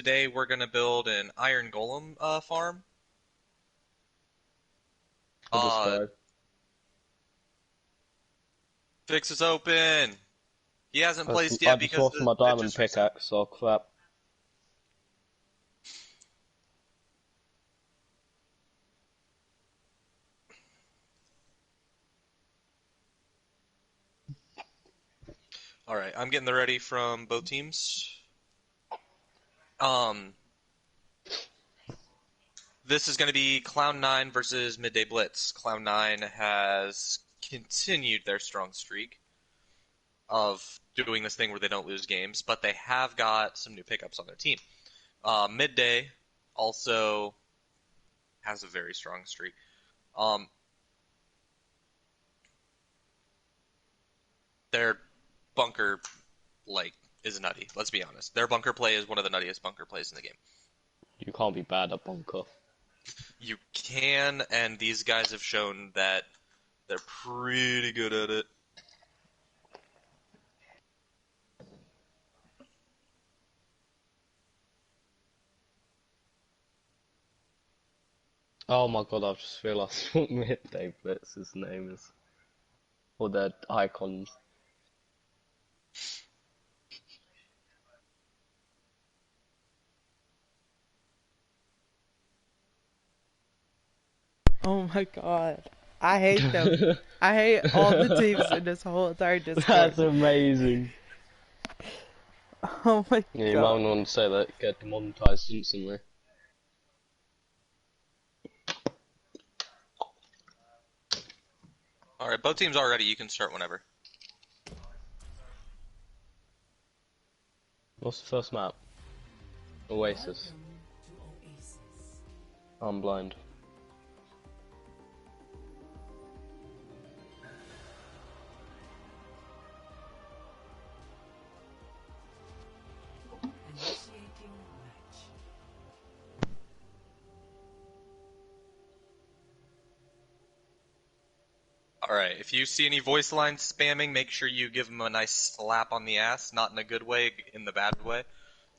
Today we're gonna build an iron golem farm. Uh, Fix is open. He hasn't placed I yet just because lost my the diamond pitch is reset. pickaxe, so crap. All right, I'm getting the ready from both teams. Um, this is gonna be Clown9 versus Midday Blitz. Clown9 has continued their strong streak of doing this thing where they don't lose games, but they have got some new pickups on their team. Midday also has a very strong streak. Their bunker, is nutty. Let's be honest. Their bunker play is one of the nuttiest bunker plays in the game. You can't be bad at bunker. You can, and these guys have shown that they're pretty good at it. Oh my god, I've just realised what Midday Blitz's name is. Or their icons. Oh my god. I hate them. I hate all the teams in this whole entire Discord. That's amazing. Oh my Yeah, you god. might want to say that, get demonetized instantly. Alright, both teams are ready. You can start whenever. What's the first map? Oasis. I'm blind. Alright, if you see any voice lines spamming, make sure you give them a nice slap on the ass. Not in a good way, in the bad way.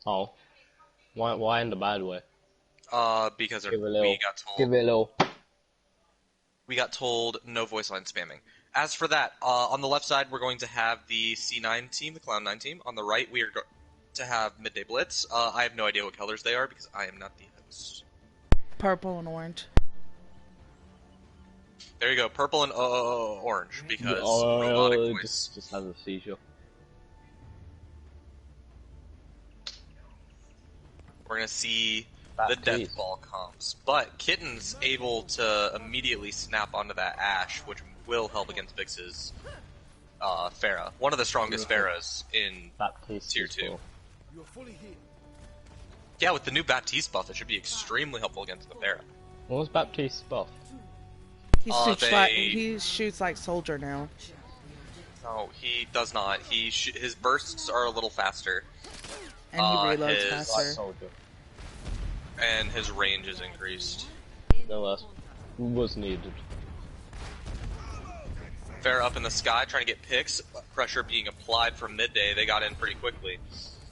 Oh. Why in the bad way? Because Give it a little. we got told... Give it a little. We got told no voice line spamming. As for that, on the left side, we're going to have the C9 team, the Clown9 team. On the right, we are going to have Midday Blitz. I have no idea what colors they are because I am not the host. Purple and orange. There you go, purple and orange, because robotic voice. Just has a seizure. We're going to see the death ball comps. But Kitten's able to immediately snap onto that Ash, which will help against Vix's Pharah. One of the strongest Pharahs in Tier 2. Yeah, with the new Baptiste buff, it should be extremely helpful against the Pharah. What was Baptiste's buff? He shoots like Soldier now. No, he does not. His bursts are a little faster. And he reloads faster. And his range is increased. No, that was needed. Pharah up in the sky trying to get picks. Pressure being applied from Midday. They got in pretty quickly.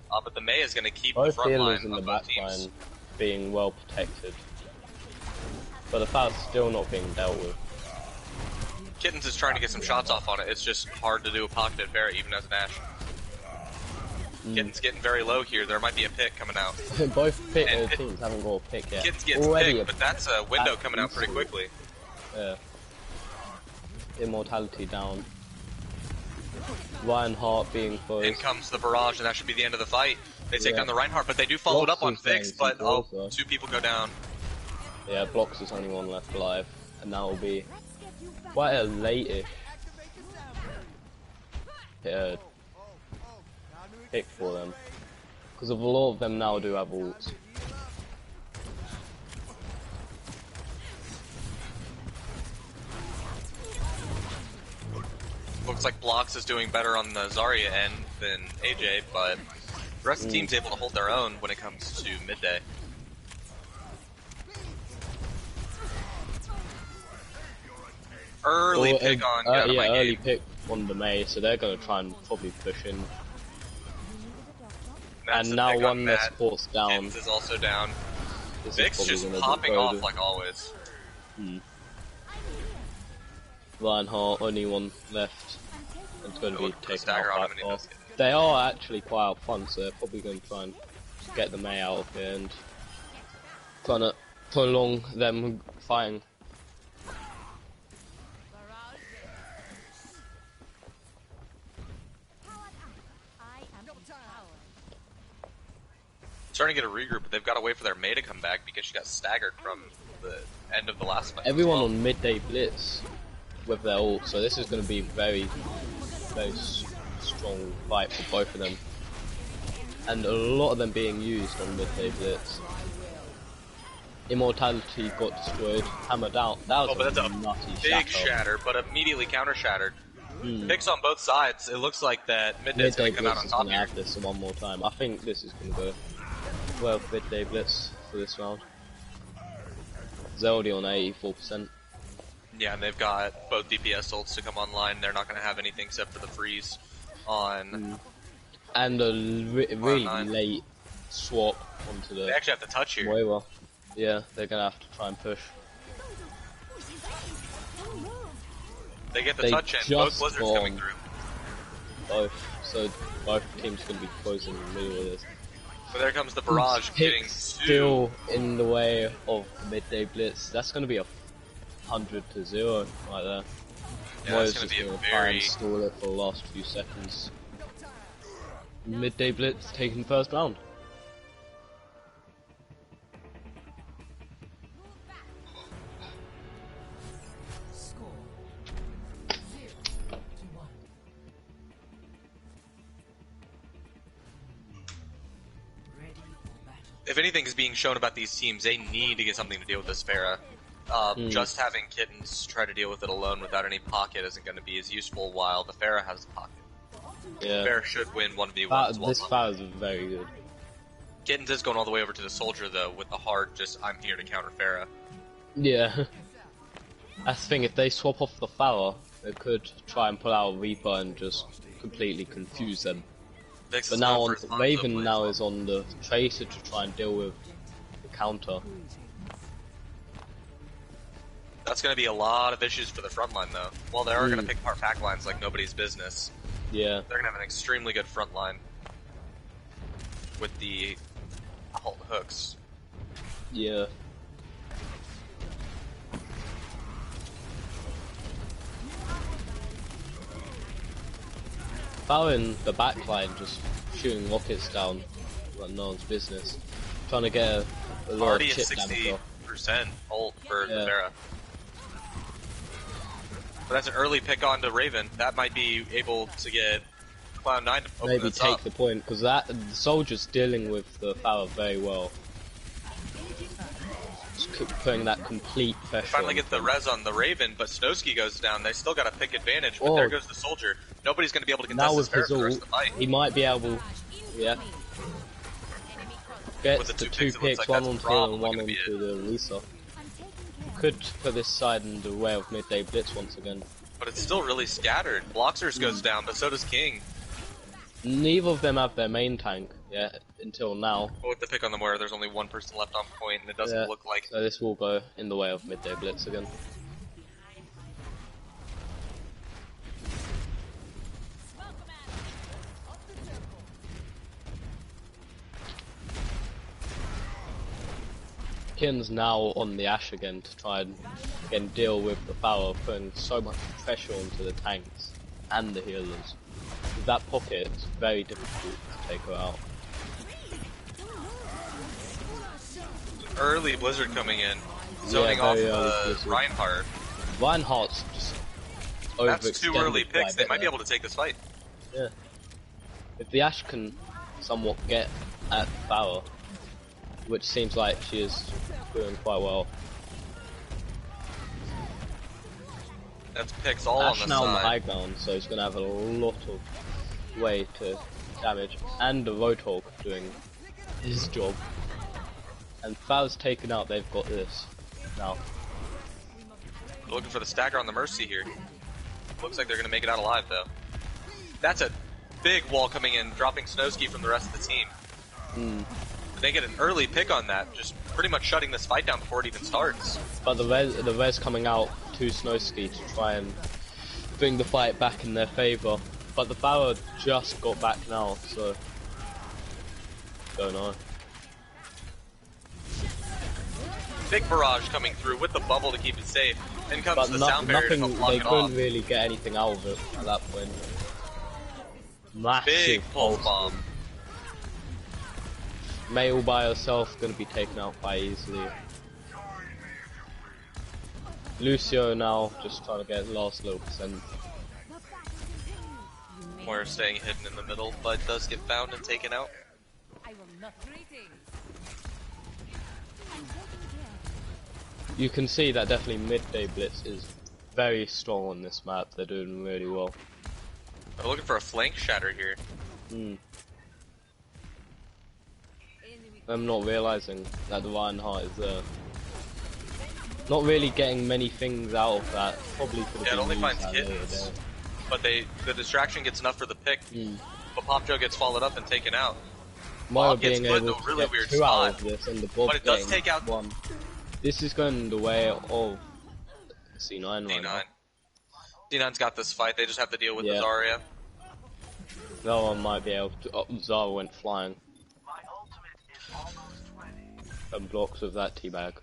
But the Mei is going to keep Both the front healers line in the of back both teams. line being well protected. But the Pharah's still not being dealt with. Kittens is trying to get some shots off on it. It's just hard to do a pocketed Pharah even as an Ash. Kitten's getting very low here. There might be a pick coming out. Both teams haven't got a pick yet. Kittens gets picked, but that's a window coming out pretty quickly. Yeah. Immortality down. Reinhardt being close. In comes the barrage, and that should be the end of the fight. They take down the Reinhardt, but they do follow it up on Vix, but two people go down. Yeah, Blocks is only one left alive, and that will be quite a late-ish pick for them, because a lot of them now do have ults. Looks like Blocks is doing better on the Zarya end than AJ, but the rest of the team's able to hold their own when it comes to Midday. Early pick on early pick on the Mei, so they're going to try and probably push in. And now one of their support's down. Kittens is also down. This Vic's is just probably popping gonna off like always. Reinhardt, only one left. It's going to be taken off. They are actually quite out front, so they're probably going to try and get the Mei out of here and trying to prolong them fighting. Starting to get a regroup, but they've got to wait for their Mei to come back because she got staggered from the end of the last fight. Everyone on Midday Blitz with their ult, so this is going to be very strong fight for both of them. And a lot of them being used on Midday Blitz. Immortality got destroyed, hammered out. That was but that's a nutty big shatter, but immediately counter shattered. Picks on both sides. It looks like that Midday's going to come out on top here. Have this one more time. I think this is going to go well for Midday Blitz for this round. They're already on 84%. Yeah, and they've got both DPS ults to come online. They're not going to have anything except for the freeze on. And a really late swap onto the. They actually have to touch here. Moira. Yeah, they're going to have to try and push. They get the touch in. Both Blizzards coming through. Both. So both teams going to be closing in the middle of this. But there comes the barrage getting still in the way of Midday Blitz. That's going to be a 100-0 right there. Yeah, Moira's just going to try and stall it for the last few seconds. Midday Blitz taking first round. If anything is being shown about these teams, they need to get something to deal with this Pharah. Just having Kittens try to deal with it alone without any pocket isn't going to be as useful, while the Pharah has a pocket. Yeah. Pharah should win 1v1 as well. This Pharah is very good. Kittens is going all the way over to the Soldier, though, with the hard I'm here to counter Pharah. Yeah. That's the thing, if they swap off the Pharah, they could try and pull out a Reaper and just completely confuse them. But now Raven now is on the Tracer to try and deal with the counter. That's going to be a lot of issues for the front line, though. Well, they are going to pick apart pack lines like nobody's business. Yeah. They're going to have an extremely good front line with the hooks. Yeah. Pharah in the back line just shooting rockets down like no one's business. Trying to get a lot of chip damage off. 60% ult for the Pharah. But that's an early pick on to Raven. That might be able to get Clown9 to open maybe take the point, because the Soldier's dealing with the Pharah very well. Just putting that complete pressure. Finally get the res on the Raven, but Snowski goes down. They still got a pick advantage, but there goes the Soldier. Nobody's going to be able to contest this Pharah for the rest of the fight. He might be able, gets the two picks, one onto him and one onto the Lisa. Could put this side in the way of Midday Blitz once again. But it's still really scattered. Bloxers goes down, but so does King. Neither of them have their main tank yet, until now. Well, with the pick on the Moira, there's only one person left on point, and it doesn't look like... So this will go in the way of Midday Blitz again. Kin's now on the Ashe again to try and again deal with the Pharah, putting so much pressure onto the tanks and the healers. With that pocket, it's very difficult to take her out. Early Blizzard coming in, zoning off Reinhardt. Reinhardt's just overextended. That's two early picks. They might be able to take this fight. Yeah. If the Ashe can somewhat get at Pharah, which seems like she is doing quite well. That's picks all Ashe on the now side. on the high ground, so he's going to have a lot of way to damage. And the Roadhog doing his job. And Pharah's taken out, they've got this now. They're looking for the stagger on the Mercy here. Looks like they're going to make it out alive, though. That's a big wall coming in, dropping Snowski from the rest of the team. They get an early pick on that, just pretty much shutting this fight down before it even starts. But the res coming out to Snowski to try and bring the fight back in their favour. But the Pharaoh just got back now, so don't know. Big barrage coming through with the bubble to keep it safe. Then comes But the sound barrier to help block they it couldn't off. really get anything out of it at that point. Massive Big pulse pulse bomb. May all by herself going to be taken out quite easily. Lucio now just trying to get the last little percent. Moira staying hidden in the middle, but does get found and taken out. You can see that definitely Midday Blitz is very strong on this map. They're doing really well. They're looking for a flank shatter here. I'm not realizing that the Reinhardt is there. Not really getting many things out of that. Probably could have Yeah, it been only used finds that later kittens. there. But the distraction gets enough for the pick. But Pop Joe gets followed up and taken out. Moira Bob gets being put able into a to really get weird 2 out spot. of this, and the Bob But it does getting take out 1. This is going the way of C9 right D9. now. D9's got this fight, they just have to deal with the Yeah. Zarya. No one might be able to. Oh, Zara went flying. And blocks with that teabag.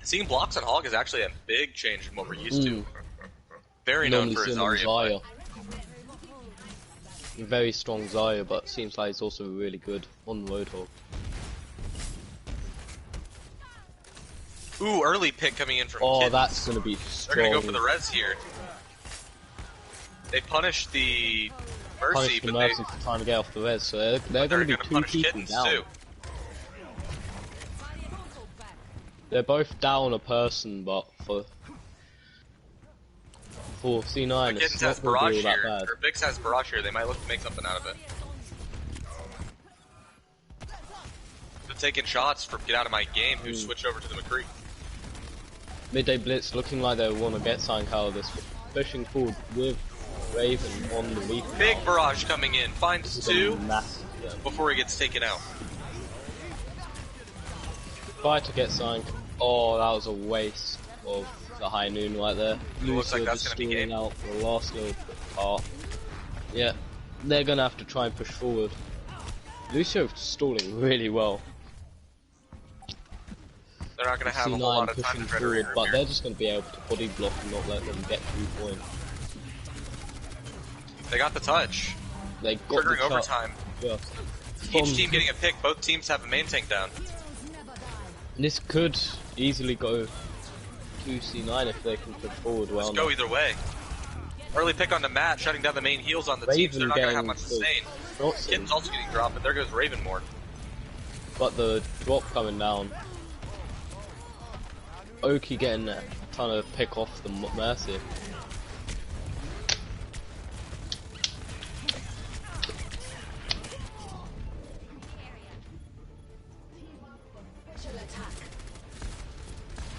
Seeing blocks on Hog is actually a big change from what we're used to. Very known for his Zarya. Very strong Zarya, but seems like he's also really good on the Roadhog. Ooh, early pick coming in from Oh, Kittens. that's gonna be They're strong. gonna go for the res here. They punish the Mercy, Punish the but Mercy for trying to get off the res, so they're they're gonna be gonna 2 punish people Kittens down. too. They're both down a person, but for C9 it's Kittens not has gonna Barrage be all that here, bad. or Vix has Barrage here, they might look to make something out of it. They're taking shots for Get Out of My Game, who switched over to the McCree. Midday Blitz looking like they want to get something out of this, pushing forward with Raven on the weak. Big Barrage coming in, finds 2 Massive, yeah. before he gets taken out. Try to get something. Oh, that was a waste of the high noon right there. Looks like Lucio that's just gonna be stalling game. out for the last little part. Yeah, they're gonna have to try and push forward. Lucio stalling really well. They're not going to have a whole C9 lot of time pushing to try to forward, rear but here. they're just gonna be able to body block and not let them get 2 points. They got the touch. They got Triggering the overtime. Just Each team getting a pick, both teams have a main tank down. This could easily go to C9 if they can push forward well. Let's go either way. Early pick on the mat, shutting down the main heals on the team, so they're not going to have much sustain. Kitten's also getting dropped, but there goes Raven more. But the drop coming down. Oki getting that, trying to pick off the Mercy.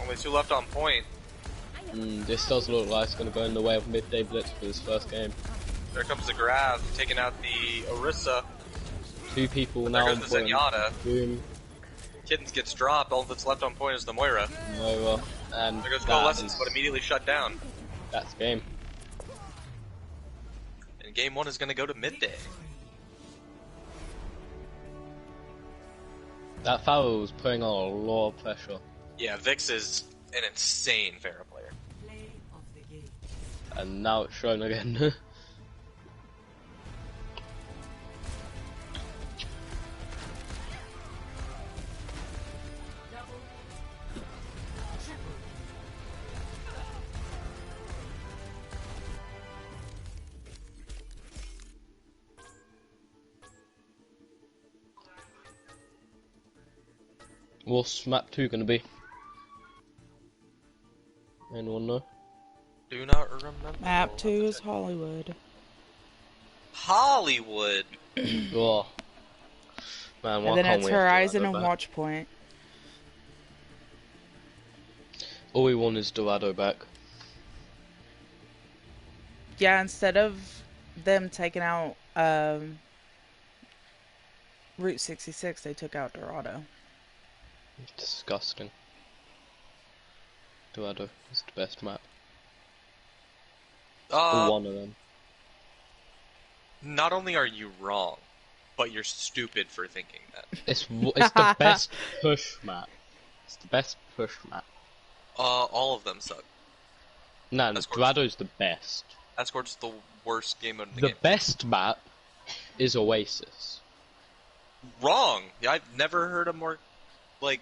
Only 2 left on point. This does look like it's going to go in the way of Midday Blitz for this first game. There comes the Grav, taking out the Orisa. 2 people But now there on goes the point. Zenyatta. Boom, Kittens gets dropped, all that's left on point is the Moira. Moira, and There goes that Coalescence, is- but immediately shut down. that's game. And game 1 is going to go to Midday. That Pharaoh was putting on a lot of pressure. Yeah, Vix is an insane Pharah player. And now it's shown again. What's map 2 gonna be? Anyone know? Do not remember. Map 2 is Hollywood. Hollywood! Oh. Man, why And then can't it's we have Horizon Dorado and back? Watchpoint. All we want is Dorado back. Yeah, instead of them taking out Route 66, they took out Dorado. Disgusting. Dorado is the best map. One of them. Not only are you wrong, but you're stupid for thinking that. It's the best push map. It's the best push map. All of them suck. No, Dorado's the best. Escort's the worst game mode in the game. The best map is Oasis. Wrong. I've never heard a more, like,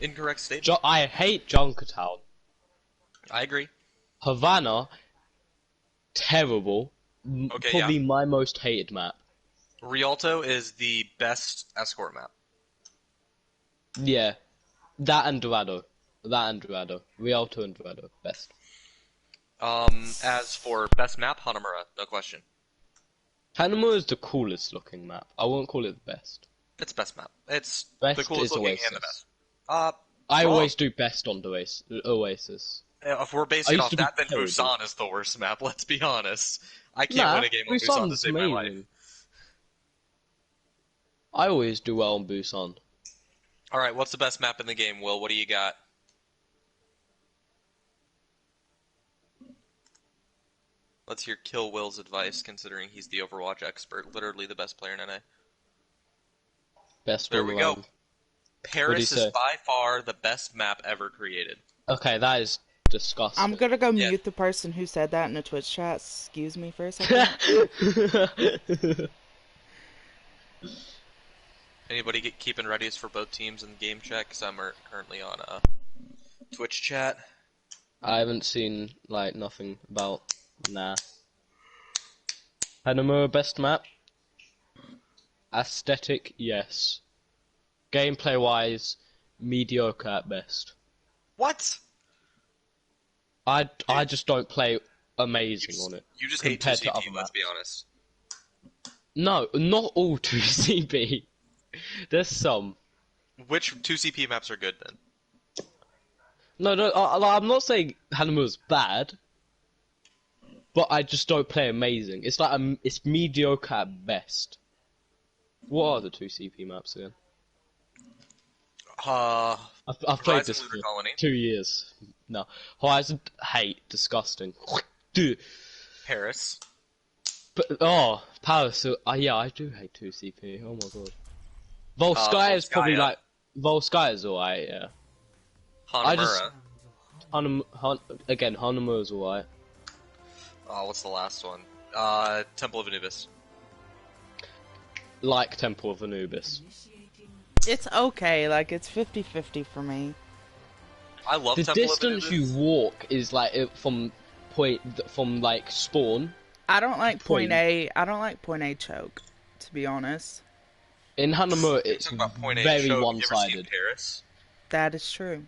incorrect statement. I hate Junkertown. I agree. Havana, terrible. Okay, Probably my most hated map. Rialto is the best escort map. Yeah, that and Dorado. Rialto and Dorado, best. As for best map, Hanamura, no question. Hanamura is the coolest looking map. I won't call it the best. It's best map. It's best the coolest looking Oasis. and the best. I always do best on Oasis. If we're basing off that, then Busan is the worst map, let's be honest. I can't win a game on Busan to save my life. I always do well on Busan. Alright, what's the best map in the game, Will? What do you got? Let's hear Kill Will's advice, considering he's the Overwatch expert, literally the best player in NA. Best there we go. Paris is by far the best map ever created. Okay, that is disgusting. I'm gonna go mute the person who said that in the Twitch chat. Excuse me for a second. Anybody keeping readies for both teams in game check? Because I'm currently on a Twitch chat. I haven't seen, like, nothing about... Nah. Hanamura best map? Aesthetic, yes. Gameplay-wise, mediocre at best. What? I just don't play amazing on it. You just hate 2CP, let's be honest. No, not all 2CP. There's some. Which 2CP maps are good then? No, I'm not saying Hanamura's bad, but I just don't play amazing. It's like it's mediocre at best. What are the 2CP maps again? I've played this for 2 years. No, Horizon, hate, disgusting. Dude. Paris. But Paris. Yeah, I do hate 2CP. Oh my god. Volskaya is probably like Volskaya's alright. Yeah. Hanamura. Again, Hanamura's alright. Oh, what's the last one? Temple of Anubis. Like Temple of Anubis. It's okay, like it's 50-50 for me. I love the Temple distance of Anubis. You walk is like from like spawn. I don't like point A. I don't like point A choke, to be honest. In Hanamura, it's very one-sided. That is true.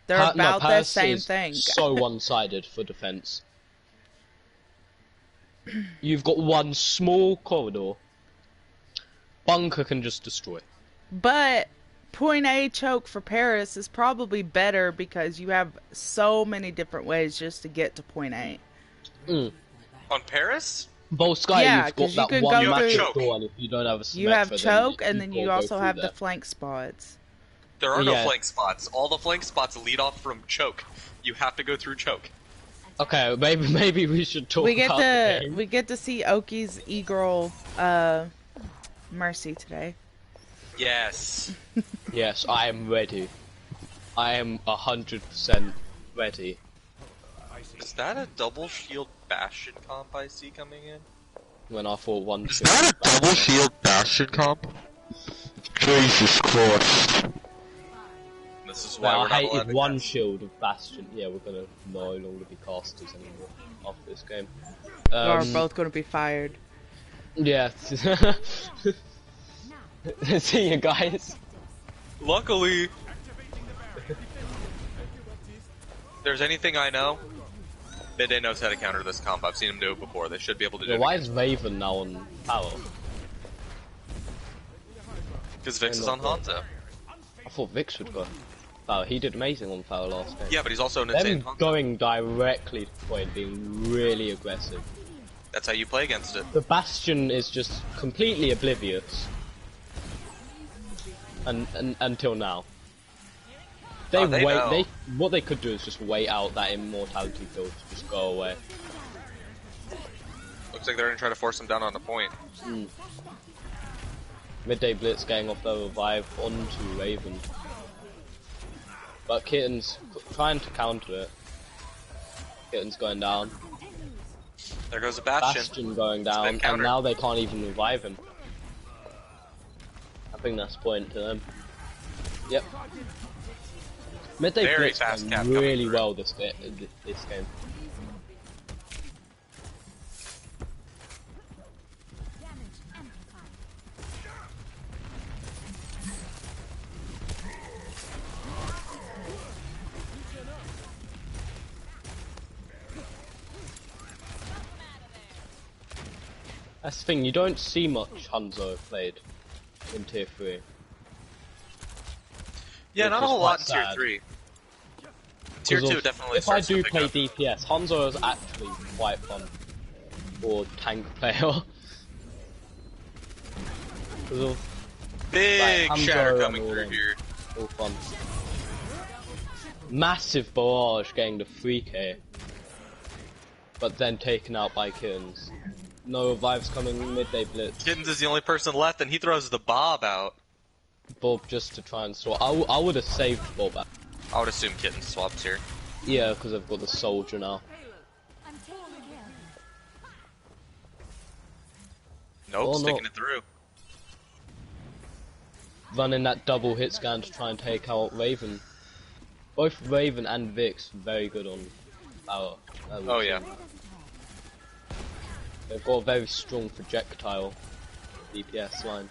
They're about the same thing. So one-sided for defense. You've got one small corridor. Bunker can just destroy. But point A choke for Paris is probably better because you have so many different ways just to get to point A. Mm. On Paris? Volskaya, you've got that one massive door, and if you don't have a Symmetra, you have choke, and then you also have the flank spots. There are no flank spots. All the flank spots lead off from choke. You have to go through choke. Okay, maybe we should talk about the game. We get to see Oki's e-girl Mercy today. Yes. Yes, I am ready. I am 100% ready. Is that a double shield Bastion comp I see coming in? When I thought one shield. Is that a double shield Bastion comp? Jesus Christ. This is why we're not I hated one shield of Bastion. Yeah, we're gonna no longer be casters anymore after this game. We're both gonna be fired. Yeah. See you guys. Luckily, if there's anything I know, Midday knows how to counter this comp. I've seen him do it before. They should be able to do it. Why is Raven now on power? Because Vix is on Hanzo. I thought Vix would go Foul. He did amazing on Foul last game. Yeah, but he's also an insane Them going directly to point, being really aggressive. That's how you play against it. The Bastion is just completely oblivious. Until now. They wait. What they could do is just wait out that immortality build to just go away. Looks like they're gonna try to force him down on the point. Midday Blitz getting off the revive onto Raven. But Kitten's trying to counter it. Kitten's going down. There goes the Bastion. Bastion going down, and now they can't even revive him. I think that's point to them. Yep. Midday Blitz playing really well this game. That's the thing, you don't see much Hanzo played in Tier 3. Yeah, not a whole lot in Tier 3. Tier 2 definitely if I starts do to play pick up. DPS, Hanzo is actually quite fun. Or tank player. Big like, shatter coming through here. All fun. Massive barrage getting the 3k. But then taken out by Kittens. No revives coming, Midday Blitz. Kittens is the only person left, and he throws the Bob out. Bob just to try and swap. I would have saved Bob out. I would assume Kitten swaps here. Yeah, because I've got the soldier now. Nope, sticking it through. Running that double hit scan to try and take out Raven. Both Raven and Vix very good on power. Oh yeah. They've got a very strong projectile DPS line.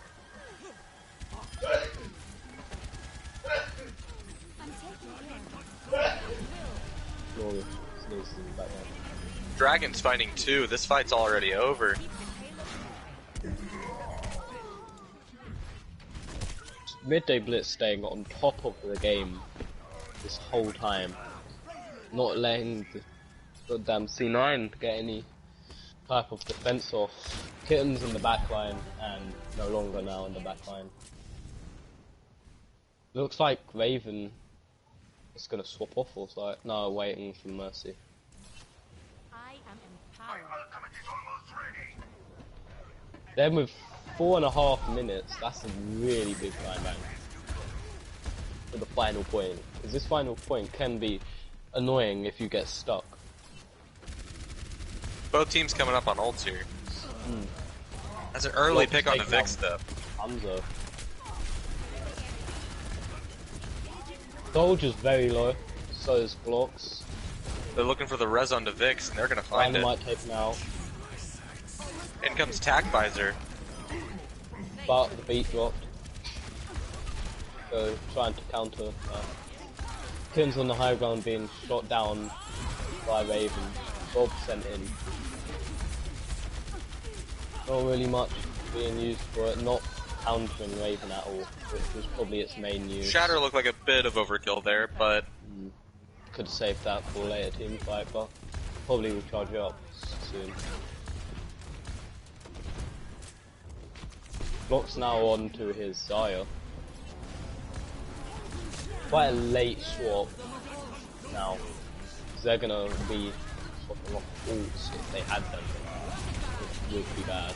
Dragon's fighting too. This fight's already over. Midday Blitz staying on top of the game this whole time. Not letting the goddamn C9 get any type of defense off. Kitten's in the backline and no longer now in the backline. Looks like Raven is gonna swap off or so. No, waiting for Mercy. I am empowered. Then with 4.5 minutes, that's a really big time bank for the final point. Because this final point can be annoying if you get stuck. Both teams coming up on ults here. That's an early pick on the Vix though. Hanzo. Soldier's very low, so is Blocks. They're looking for the res on the Vix, and they're gonna find it. Might take him out. In comes Tac Visor. But the beat dropped. So trying to counter. Kim's on the high ground being shot down by Raven. Bob sent in. Not really much being used for it, not countering Raven at all, which was probably its main use. Shatter looked like a bit of overkill there, but could have saved that for a later team fight, but probably will charge it up soon. Block's now on to his Sire. Quite a late swap now, because they're gonna be swapping off ults if they had them, which would be bad.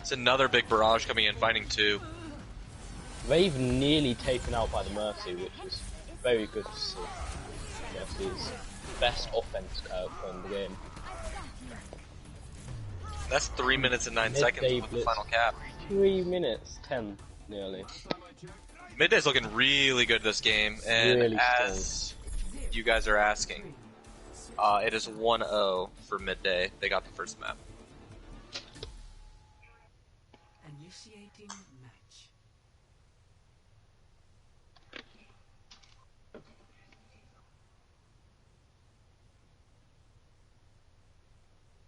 It's another big barrage coming in, fighting two. Raven nearly taken out by the Mercy, which is very good to see. Mercy's best offense character in the game. That's 3 minutes and 9 seconds with the final cap. 3 minutes 10, nearly. Midday's looking really good this game, and really as you guys are asking, it is 1-0 for Midday. They got the first map. Initiating match.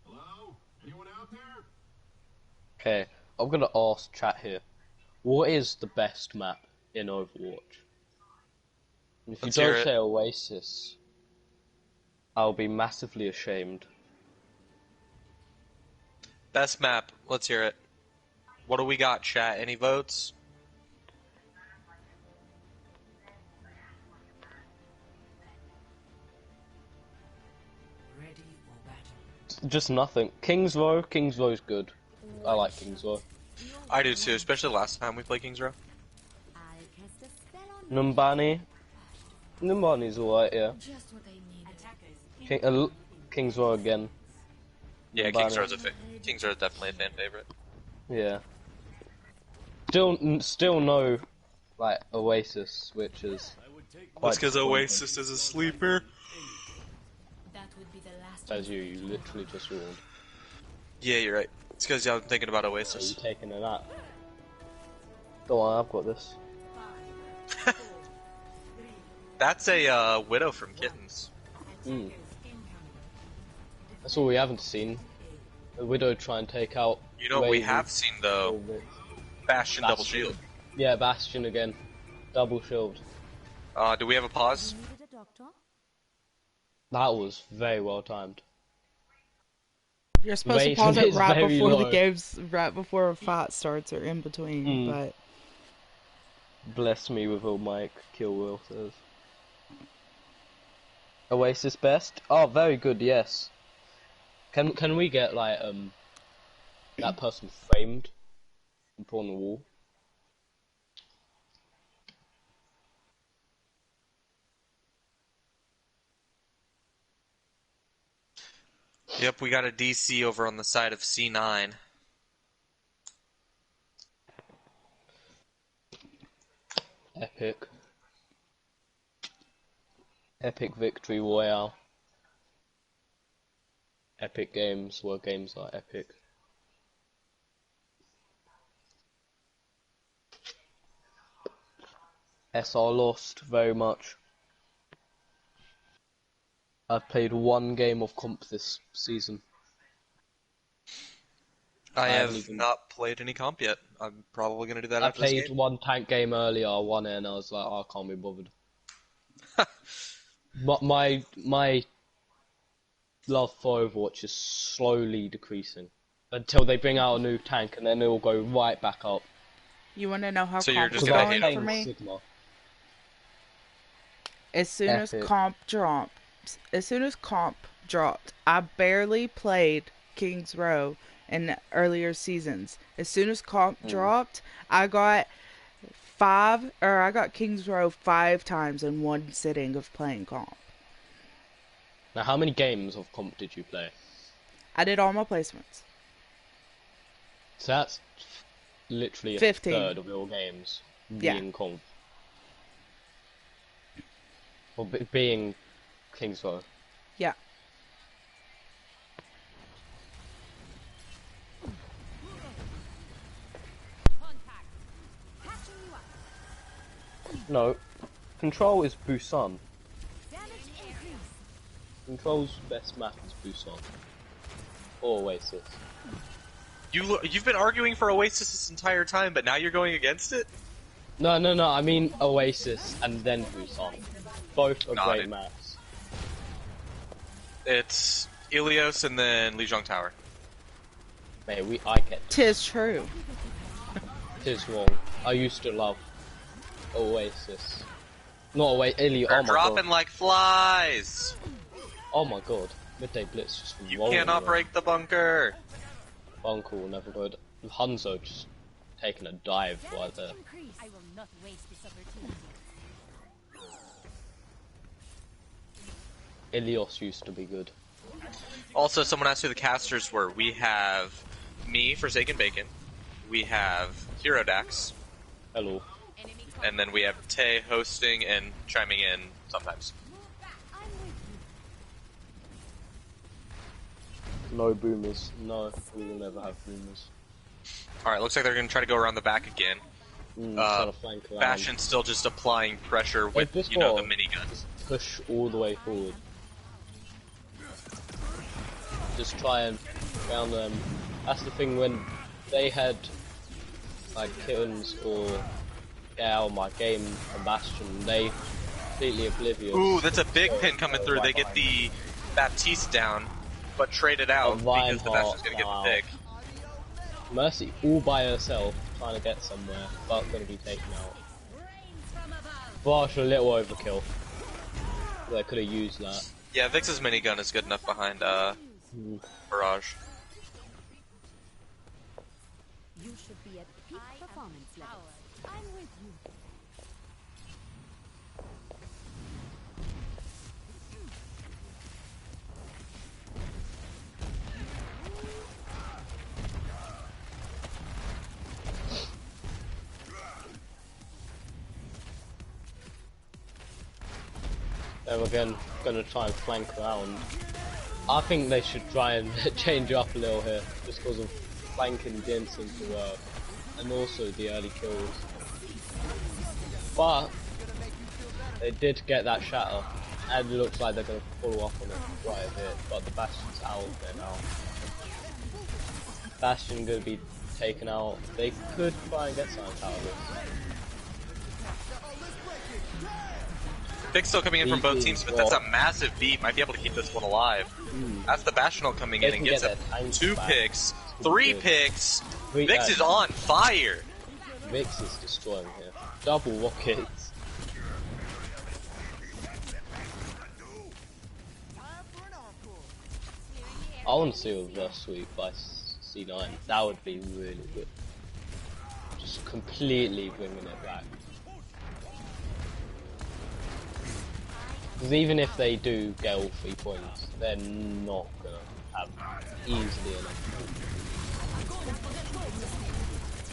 Hello? Anyone out there? Okay, I'm gonna ask chat here. What is the best map in Overwatch? If you Let's hear don't it. say Oasis, I'll be massively ashamed. Best map. Let's hear it. What do we got, chat? Any votes? Ready for battle. Just nothing. King's Row is good. I like King's Row. I do too, especially last time we played Kings Row. I'll cast a spell on Numbani's alright, yeah. just what I need. King's Row again. Yeah, Numbani. Kings Row is definitely a fan favorite. Yeah. Still no, like, Oasis, which is quite That's because disappointing. Oasis is a sleeper. That would be the last. As you literally just yawned. Yeah, you're right. It's because I'm thinking about Are you Oasis. taking a nap? Don't worry, I've got this. That's a widow from Kittens. Mm. That's all we haven't seen. The Widow try and take out... You know what we Raven. have seen though? Bastion double Bastion. shield. Yeah, Bastion again. Double shield. Do we have a pause? Needed a doctor? That was very well timed. You're supposed to Raven pause it is right very before the low. games, right before a fight starts or in between. But Bless me with a mic, Kill Will says. Oasis best? Oh, very good, yes. Can we get, like, that person framed and put on the wall? Yep, we got a DC over on the side of C9. Epic. Epic victory royale. Epic games where games are epic. SR lost very much. I've played one game of comp this season. I haven't have even- not played any comp yet. I'm probably gonna do that I after this played game. one tank game earlier, I won it, and I was like, oh, I can't be bothered. But my love for Overwatch is slowly decreasing until they bring out a new tank, and then it will go right back up. you want to know how So you're comp just is gonna going hate for on me? Sigma. As soon as Epic. comp dropped, I barely played Kings Row in earlier seasons. As soon as comp dropped, I got Kings Row 5 times in one sitting of playing comp. Now, how many games of comp did you play? I did all my placements. So that's literally a 15. third of your games Yeah. being comp. Or being King's Row. Yeah. Contact. Catching you up. No, Control is Busan. Damage increase. Control's best map is Busan. Or Oasis. You've been arguing for Oasis this entire time, but now you're going against it? No, I mean Oasis and then Busan. Both are No, great dude. maps. It's Ilios and then Lijiang Tower. Mate, I get Tis true. tis wrong. I used to love Oasis. Not Oasis, Ilios. They're Oh my dropping god. like flies! Oh my god. Midday Blitz just You rolling cannot around. break the bunker! Uncle will never go. Hanzo just taking a dive right there. Increase. I will not waste this opportunity. Ilios used to be good. Also, someone asked who the casters were. We have me, Forsaken Bacon. We have Hero Dax. Hello. Enemy And then we have Tay hosting and chiming in sometimes. I'm with you. No boomers. No, we will never have boomers. Alright, looks like they're going to try to go around the back again. Trying to flank around. Bastion's still just applying pressure with, this you know, ball- the miniguns. Push all the way forward. Just try and round them. That's the thing when they had like kittens or my game and Bastion, they completely oblivious. Ooh, that's a big pin coming through. They get the Baptiste down, but trade it out because the Bastion's gonna get the pick. Mercy all by herself, trying to get somewhere, but gonna be taken out. Barsh a little overkill. They could have used that. Yeah, Vix's minigun is good enough behind Barrage. You should be at peak performance levels. I'm with you. They're again gonna try and flank around. I think they should try and change up a little here, just because of flanking didn't seem to work, and also the early kills. But they did get that shatter, and it looks like they're gonna follow up on it quite a bit. But the Bastion's out there now. Bastion gonna be taken out. They could try and get something out of this. Pick's still coming in from both teams, but that's a massive beat. Might be able to keep this one alive. That's the Bastional coming in and gets up 2 picks, 3 picks. Vix is on fire. Vix is destroying here. Double rockets. I want to see a reverse sweep by C9. That would be really good. Just completely bringing it back. Because even if they do get all 3 points, they're not gonna have easily enough.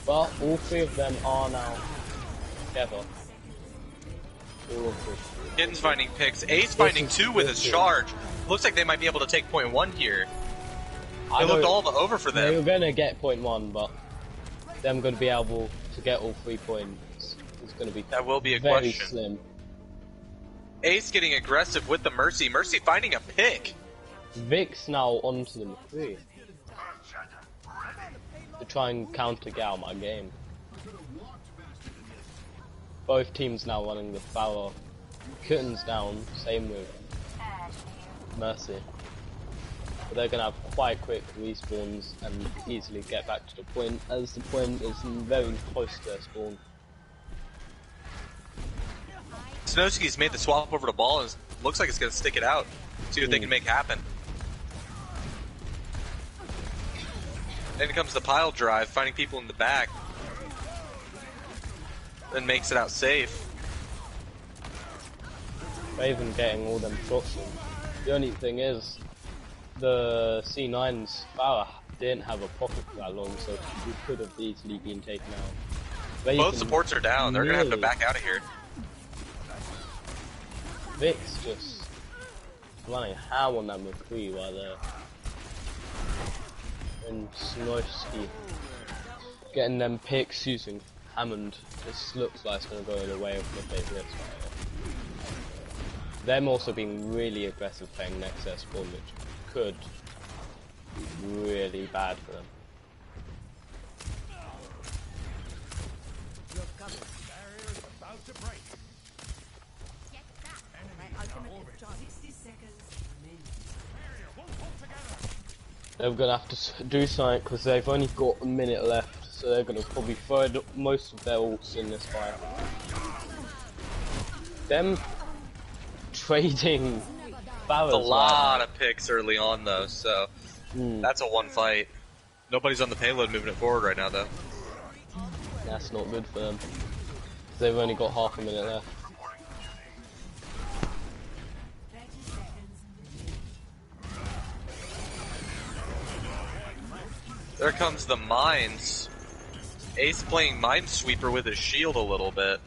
But all 3 of them are now together. Kitten's finding picks. Ace finding 2 with his charge. Looks like they might be able to take point 1 here. It looked all over for them. They were gonna get point 1, but them gonna be able to get all 3 points is gonna be that will be a very question. Slim. Ace getting aggressive with the Mercy. Mercy finding a pick. Vix now onto the McCree to try and counter get out my game. Both teams now running the Farah. Kitten's down, same with Mercy. But they're gonna have quite quick respawns and easily get back to the point, as the point is very close to their spawn. Snowski's made the swap over the ball and looks like it's going to stick it out. See what they can make happen. Then comes the pile drive, finding people in the back. Then makes it out safe. Raven getting all them shots in. The only thing is, the C9's Farah didn't have a pocket for that long, so he could have easily been taken out. Raven both supports are down. They're going to have to back out of here. Vix just running ham on that McCree while they're and Snowski getting them picks using Hammond. This looks like it's going to go the way of Midday Blitz right here. Them also being really aggressive playing next to their spawn, which could be really bad for them. They're gonna have to do something because they've only got a minute left, so they're gonna probably throw most of their ults in this fight. Them trading Farah's a lot of picks early on though, so that's a 1 fight. Nobody's on the payload moving it forward right now though. That's not good for them. They've only got half a minute left. There comes the mines. Ace playing Minesweeper with his shield a little bit.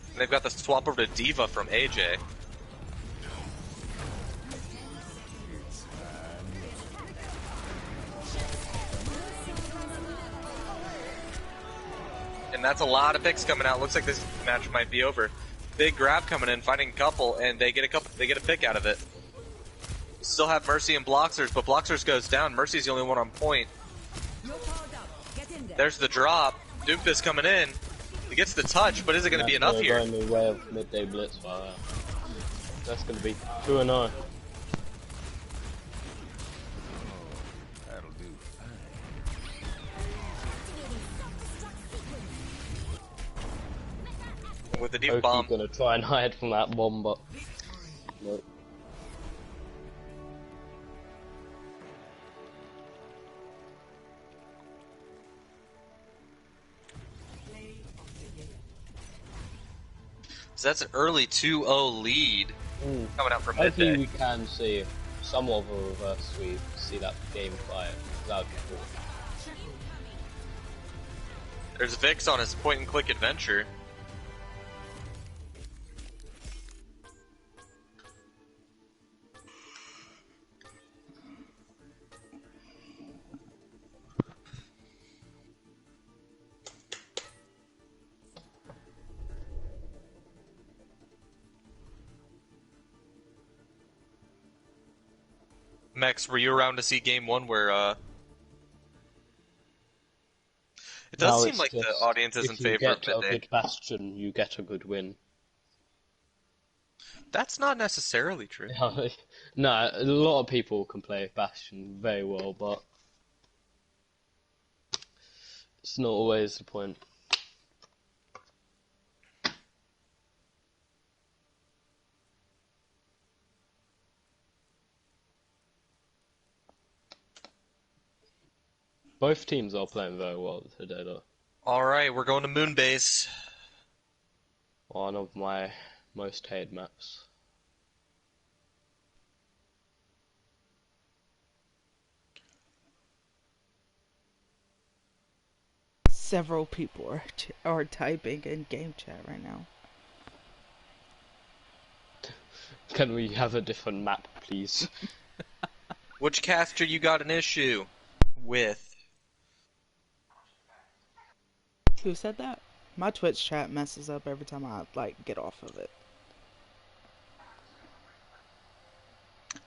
And they've got the swap over to Diva from AJ. And that's a lot of picks coming out. Looks like this match might be over. Big grab coming in, finding a couple, and they get a pick out of it. Still have Mercy and Bloxers, but Bloxers goes down. Mercy's the only one on point. There's the drop. Doomfist coming in. He gets the touch, but is it going to be enough here? Going the way of Midday Blitz. That's going to be 2-0. With the deep bomb. Gonna try and hide from that bomb, but nope. So that's an early 2-0 lead coming out from Hopefully Midday. we can see somewhat of a reverse sweep, see that game fight. That would be cool. There's Vix on his point-and-click adventure. Max, were you around to see game one where, It does seem like the audience is in favor of Midday. If you get a good Bastion, you get a good win. That's not necessarily true. No, a lot of people can play Bastion very well, but it's not always the point. Both teams are playing very well today, though. Alright, we're going to Moonbase. One of my most hated maps. Several people are typing in game chat right now. Can we have a different map, please? Which caster you got an issue with? Who said that? My Twitch chat messes up every time I get off of it.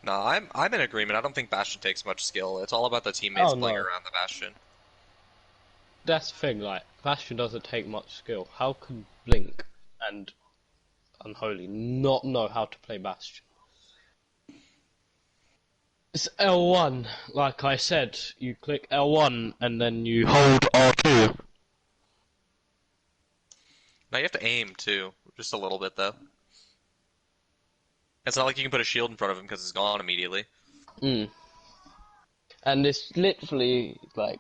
No, I'm in agreement. I don't think Bastion takes much skill. It's all about the teammates playing around the Bastion. That's the thing, like, Bastion doesn't take much skill. How can Blink and Unholy not know how to play Bastion? It's L1, like I said. You click L1 and then you hold R2. Now you have to aim, too. Just a little bit, though. It's not like you can put a shield in front of him because it's gone immediately. And it's literally, like,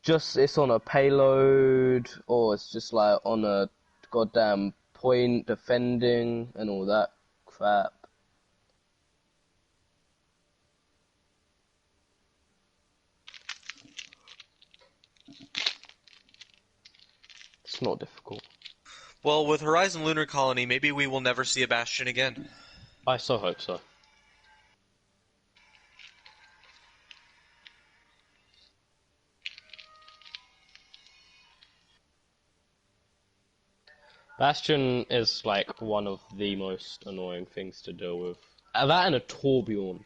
it's on a payload, or it's just, like, on a goddamn point defending and all that crap. It's not difficult. Well, with Horizon Lunar Colony, maybe we will never see a Bastion again. I so hope so. Bastion is like one of the most annoying things to deal with. That and a Torbjorn.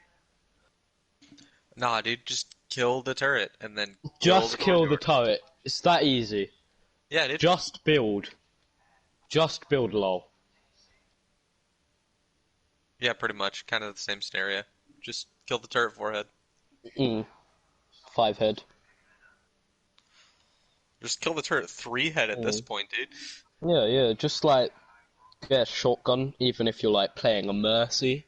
Nah, dude, just kill the turret and then just kill the turret. It's that easy. Yeah, dude. Just build. Just build lol. Yeah, pretty much. Kind of the same scenario. Just kill the turret forehead. 5 head. Just kill the turret 3 head at this point, dude. Yeah, just like get a shotgun, even if you're like playing a Mercy.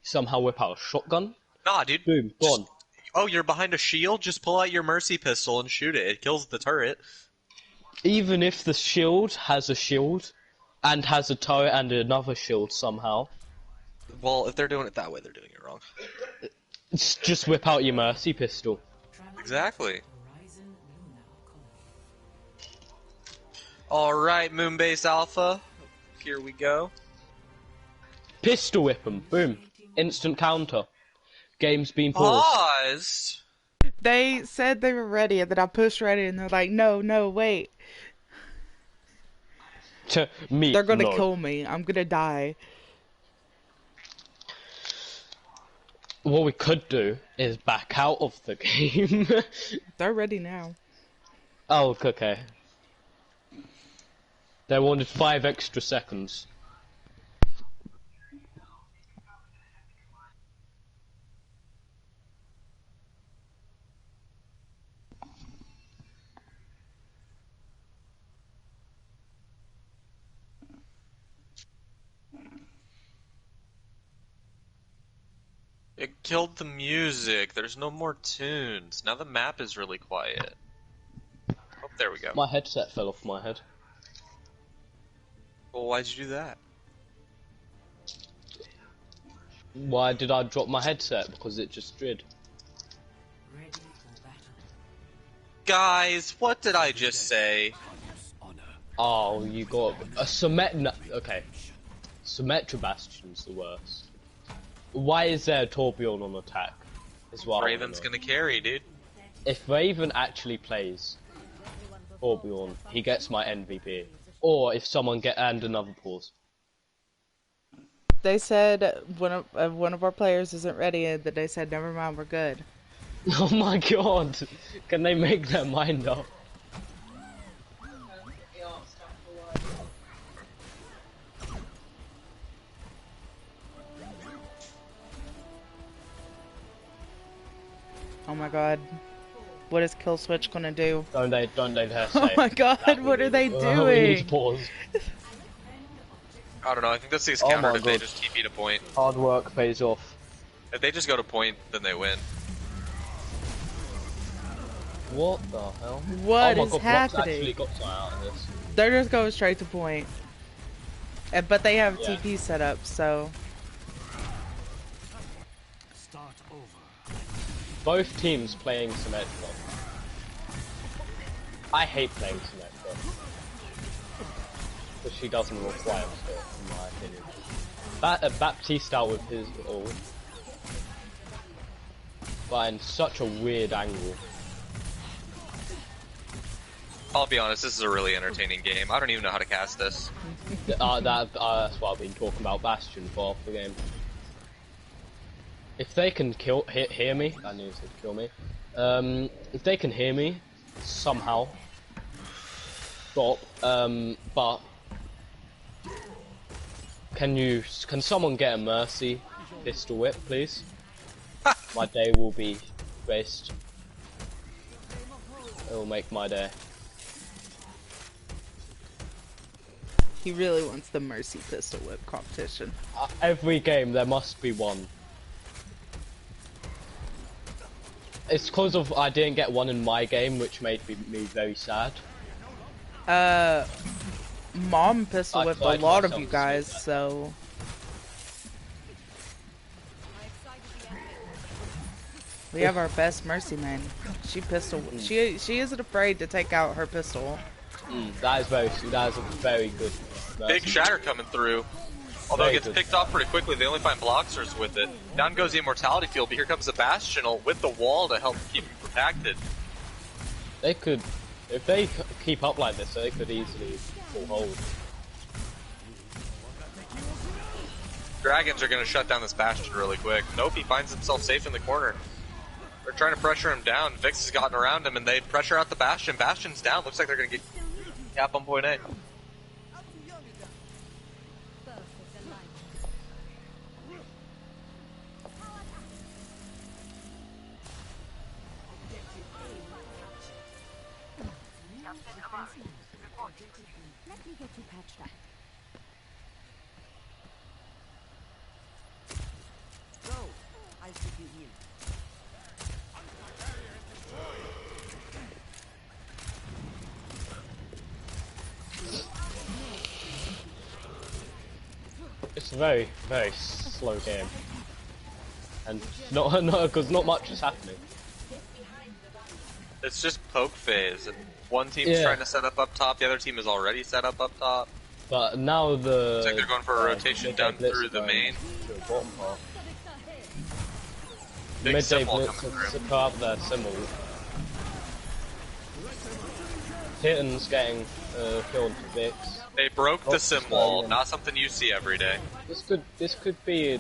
Somehow whip out a shotgun. Nah, dude. Boom, gone. Oh, you're behind a shield? Just pull out your Mercy pistol and shoot it. It kills the turret. Even if the shield has a shield, and has a turret and another shield somehow. Well, if they're doing it that way, they're doing it wrong. Just whip out your Mercy pistol. Exactly. Alright, Moonbase Alpha. Here we go. Pistol whip 'em. Boom. Instant counter. Game's been paused. Paused? They said they were ready, and then I pushed ready, and they're like, no, wait. Me, they're gonna kill me. I'm gonna die. What we could do is back out of the game. They're ready now. Oh, okay. They wanted 5 extra seconds. It killed the music. There's no more tunes. Now the map is really quiet. Oh, there we go. My headset fell off my head. Well, why'd you do that? Why did I drop my headset? Because it just did. Ready for battle. Guys, what did I just say? Oh, you got a Symmetra. Okay. Symmetra Bastion's the worst. Why is there a Torbjorn on attack? Is what Raven's gonna carry, dude. If Raven actually plays Torbjorn, he gets my MVP. Or if someone and another pause. They said one of our players isn't ready, and then they said, never mind, we're good. Oh my god! Can they make their mind up? Oh my god. What is Kill Switch gonna do? Don't they dare say. Oh my god, what are they We need doing? to pause. I don't know, I think this is Oh countered my if they God. just TP to point. Hard work pays off. If they just go to point, then they win. What the hell? What oh my is god, happening? Brock's actually got something out of this. They're just going straight to point. But they have Yeah. TP set up, so... Start over. Both teams playing Symmetra. I hate playing Symmetra. Because she doesn't require skill, in my opinion. Baptiste out with his ult. But in such a weird angle. I'll be honest, this is a really entertaining game. I don't even know how to cast this. That's what I've been talking about Bastion for half the game. If they can hear me, I knew they'd kill me. If they can hear me, somehow, stop. But can someone get a Mercy pistol whip, please? My day will be based. It will make my day. He really wants the Mercy Pistol Whip competition. Every game there must be one. It's because of I didn't get one in my game, which made me very sad. Mom Pistol I Whipped a tried lot of myself you to guys, switch. so... We have our best Mercy main. She she isn't afraid to take out her pistol. That is a very good. Big shatter coming through. Although it gets picked off pretty quickly, they only find Bloxers with it. Down goes the Immortality Field, but here comes the Bastion with the wall to help keep you protected. They could, if they keep up like this, they could easily full hold. Dragons are going to shut down this Bastion really quick. Nope, he finds himself safe in the corner. They're trying to pressure him down. Vix has gotten around him, and they pressure out the Bastion. Bastion's down. Looks like they're going to get cap on point A. Let me get you patched up. Go. I'll keep you healed. It's a very slow game, and because not much is happening. It's just poke phase. And one team's trying to set up top, the other team is already set up top. But now the Looks like they're going for a rotation down through the main. To the bottom part. Big Midday symbol Blitz coming to through. put up their symbol. Hitten's getting killed for Vix. They broke the sim wall, yeah. not something you see every day. This could be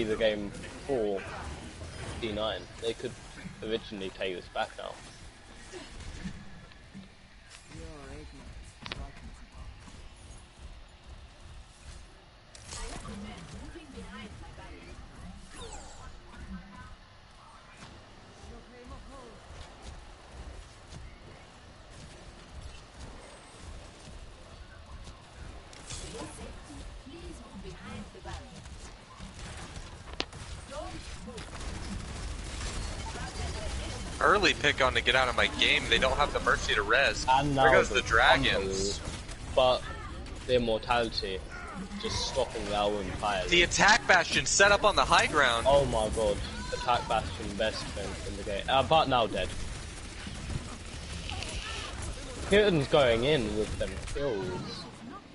the game for D9. They could originally take this back now. early pick on to get out of my game. They don't have the mercy to res. And now there goes the the dragons. But the immortality, just stopping the owl entirely. The attack bastion set up on the high ground. Oh my god, attack bastion, best thing in the game. But now dead. Kitten's going in with them kills.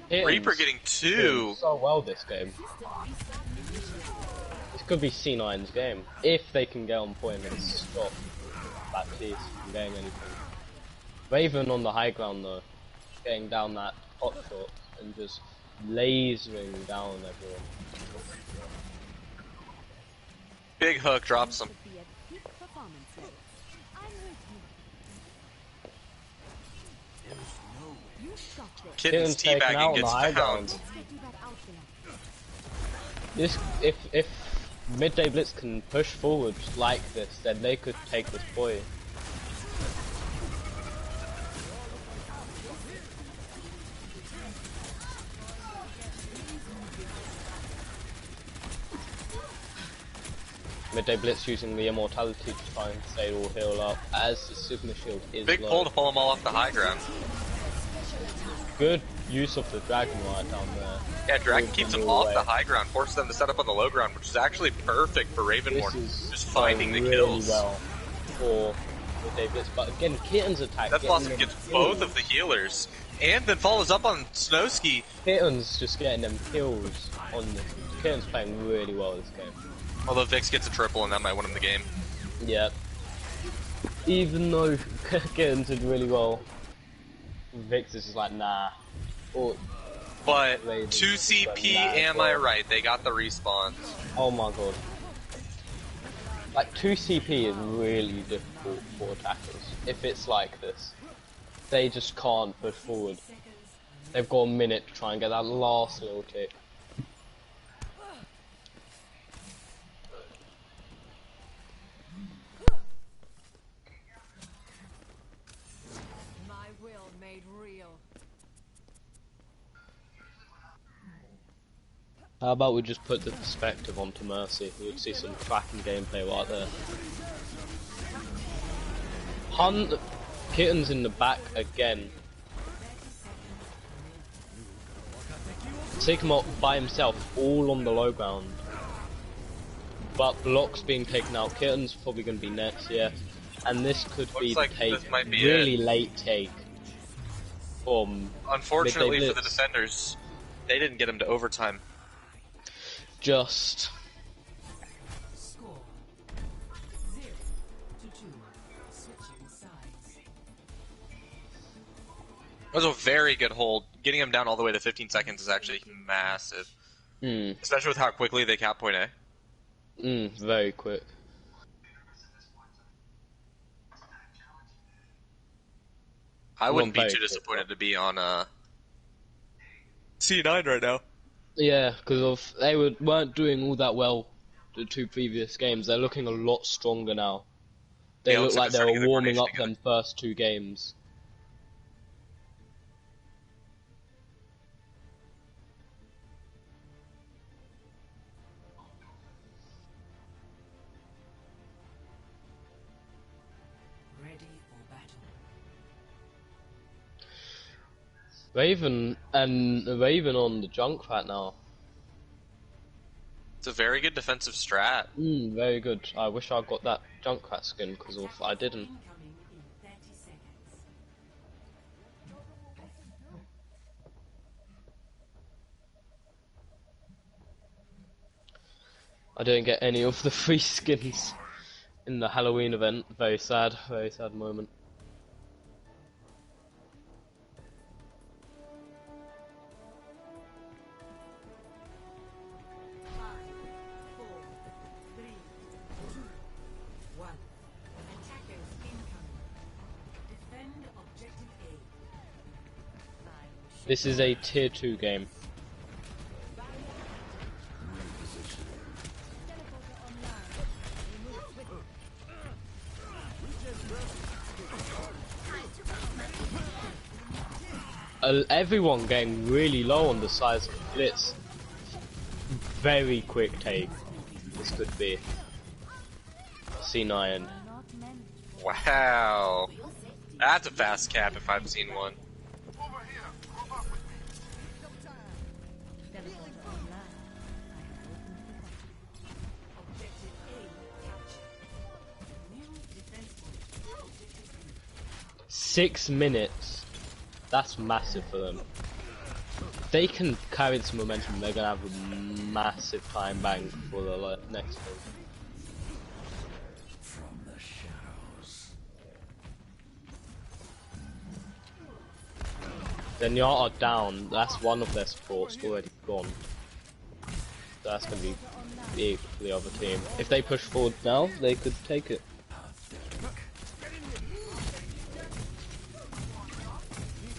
Reaper getting 2. So well this game. This could be C9's game if they can get on point and stop Baptiste from getting anything. Raven on the high ground though, getting down that hot shot and just lasering down everyone. Big hook drops him. Kitten's teabagging gets found. This, if Midday Blitz can push forward like this, then they could take this point. Midday Blitz using the immortality to try and stay all heal up as the Sigma shield is big low. pull to pull them all off the high ground. Good use of the dragon right down there. Yeah, dragon keeps them off the high ground, forces them to set up on the low ground, which is actually perfect for Ravenborn. Just finding the kills. Well for Midday Blitz, but again, Kitten's attack. That Blossom gets both of the healers, and then follows up on Snowski. Kitten's just getting them kills on this. Kitten's playing really well this game. Although Vix gets a triple, and that might win him the game. Yeah. Even though Kitten's did really well, Vix is just like, nah. But 2 CP, am I right? They got the respawn. Oh my god. Like, 2 CP is really difficult for attackers. If it's like this. They just can't push forward. They've got a minute to try and get that last little tick. How about we just put the perspective onto Mercy? We would see some cracking gameplay right there. Hunt, Kitten's in the back again. Sigma by himself, all on the low ground. But blocks being taken out. Kitten's probably going to be next, yeah. And this could be the take, really late take. From unfortunately for the defenders, they didn't get him to overtime. Just Score 0-2. Switching sides. That was a very good hold. Getting him down all the way to 15 seconds is actually massive. Especially with how quickly they cap point A. Very quick. I wouldn't be too disappointed to be on C9 right now. Yeah, because they weren't doing all that well the 2 previous games. They're looking a lot stronger now. They look like they were warming up them first 2 games. Ready for battle. Raven on the junk right now. It's a very good defensive strat. Very good. I wish I got that Junkrat skin because I didn't. Incoming in 30 seconds. I didn't get any of the free skins in the Halloween event. Very sad moment. This is a tier 2 game. Everyone getting really low on the size of the Blitz. Very quick take. This could be C9 Wow. That's a fast cap if I've seen one. Objective A captured. New defense point. 6 minutes. That's massive for them. If they can carry this momentum, they're gonna have a massive time bank for the next one. Then you are down. That's one of their supports already gone. That's gonna be big for the other team. If they push forward now, they could take it.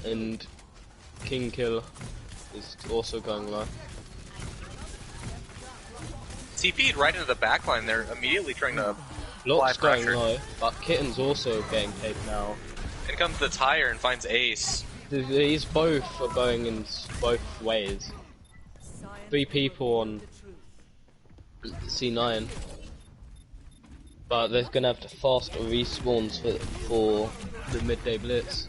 And King Kill is also going low. TP'd right into the backline. They're immediately trying to Locke's apply going pressure. low, but Kitten's also getting taken out. In comes the tire and finds Ace. These both are going in both ways. 3 people on C9. But they're gonna have to faster respawns for the midday blitz.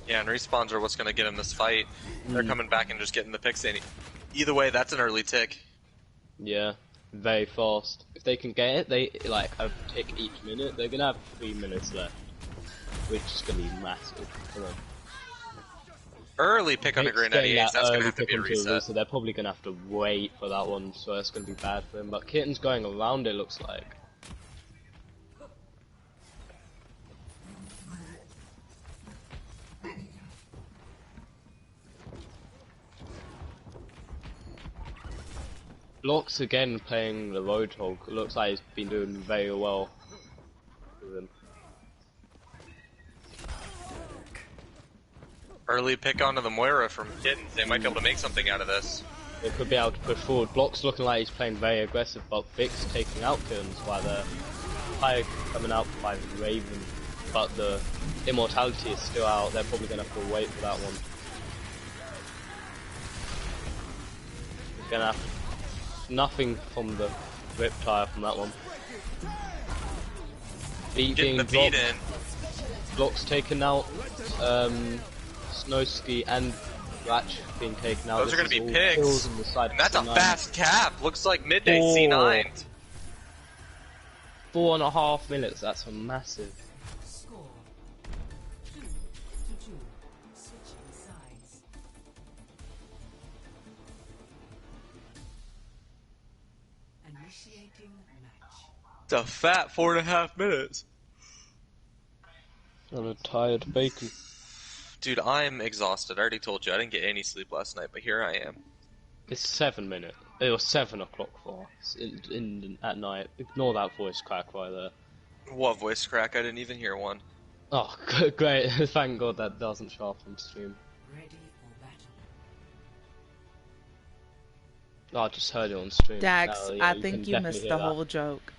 Yeah, and respawns are what's going to get him this fight. They're coming back and just getting the picks in. Either way, that's an early tick. Yeah, very fast. If they can get it, they like a tick each minute. They're gonna have 3 minutes left, which is gonna be massive for them. Early pick on a Grenadier Ace, that's going to have to be a reset. So they're probably gonna have to wait for that one, so that's gonna be bad for him. But Kitten's going around, it looks like. Locke's again playing the Roadhog. It looks like he's been doing very well with him. Early pick onto the Moira from Kittens. They might be able to make something out of this. They could be able to push forward. Block's looking like he's playing very aggressive, but Vic's taking out Kittens while the Fire coming out by Raven. But the Immortality is still out. They're probably going to have to wait for that one. They're going to have nothing from the Riptire from that one. Getting the beat in. Block's taken out. Snowski and Ratch being taken out. Those are going to be picks. And that's a C9. fast cap. Looks like midday C9. 4.5 minutes. That's a massive. Score 2-2. Switching sides. Initiating match. It's a fat 4.5 minutes. I'm a tired bacon. Dude, I'm exhausted. I already told you I didn't get any sleep last night, but here I am. It's 7 minutes. It was 7 o'clock for us at night. Ignore that voice crack right there. What voice crack? I didn't even hear one. Oh, great. Thank God that doesn't show up on stream. Ready for battle. Oh, I just heard it on stream. Dax, Oh, yeah, I think you missed the whole joke.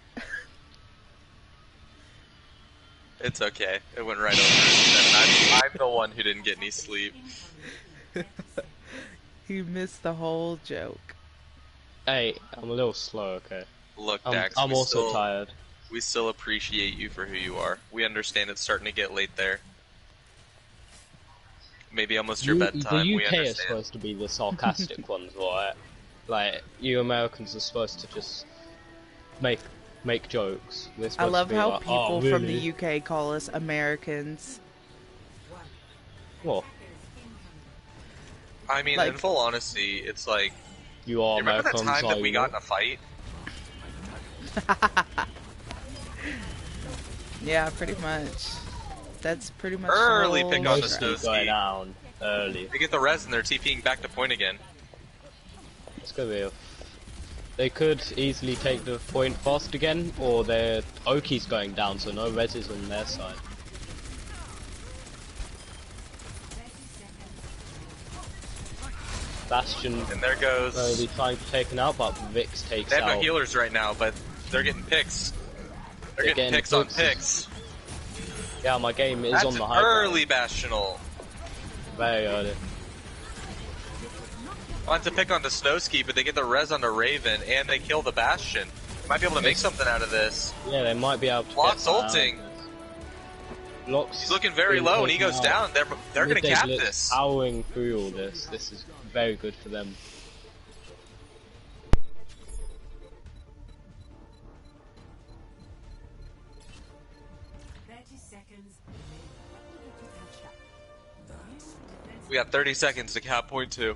It's okay. It went right over his head. I'm the one who didn't get any sleep. You missed the whole joke. Hey, I'm a little slow, okay? Look, I'm Dax, also tired. We still appreciate you for who you are. We understand it's starting to get late there. Maybe almost your bedtime. The We UK is understand. supposed to be the sarcastic ones, right? Like, you Americans are supposed to just make jokes. We're I supposed love to be how like, people oh, from really? the UK call us Americans. What? I mean, Like- in full honesty, it's like, You are you remember Americans, that time that are we you got in not? a fight? Yeah, pretty much. That's pretty much Early the pick whole on the track. Snowski. Going down early. They get the res and they're TPing back to point again. It's gonna be They could easily take the point fast again, or their Oki's going down, so no reses on their side. Bastion And there goes. slowly trying to take it out, but Vix takes They have out. no healers right now, but they're getting picks. They're getting picks on picks. Yeah, my game is That's on the an high ground. early Bastional. Very early. Want to pick onto Snowski, but they get the res onto Raven, and they kill the Bastion. Might be able to make something out of this. Yeah, they might be able to Lots get some out of ulting. this. Blocks. He's looking very low, and he goes down. They're going to cap Blitz this. Powering through all this. This is very good for them. We got 30 seconds to cap point 2.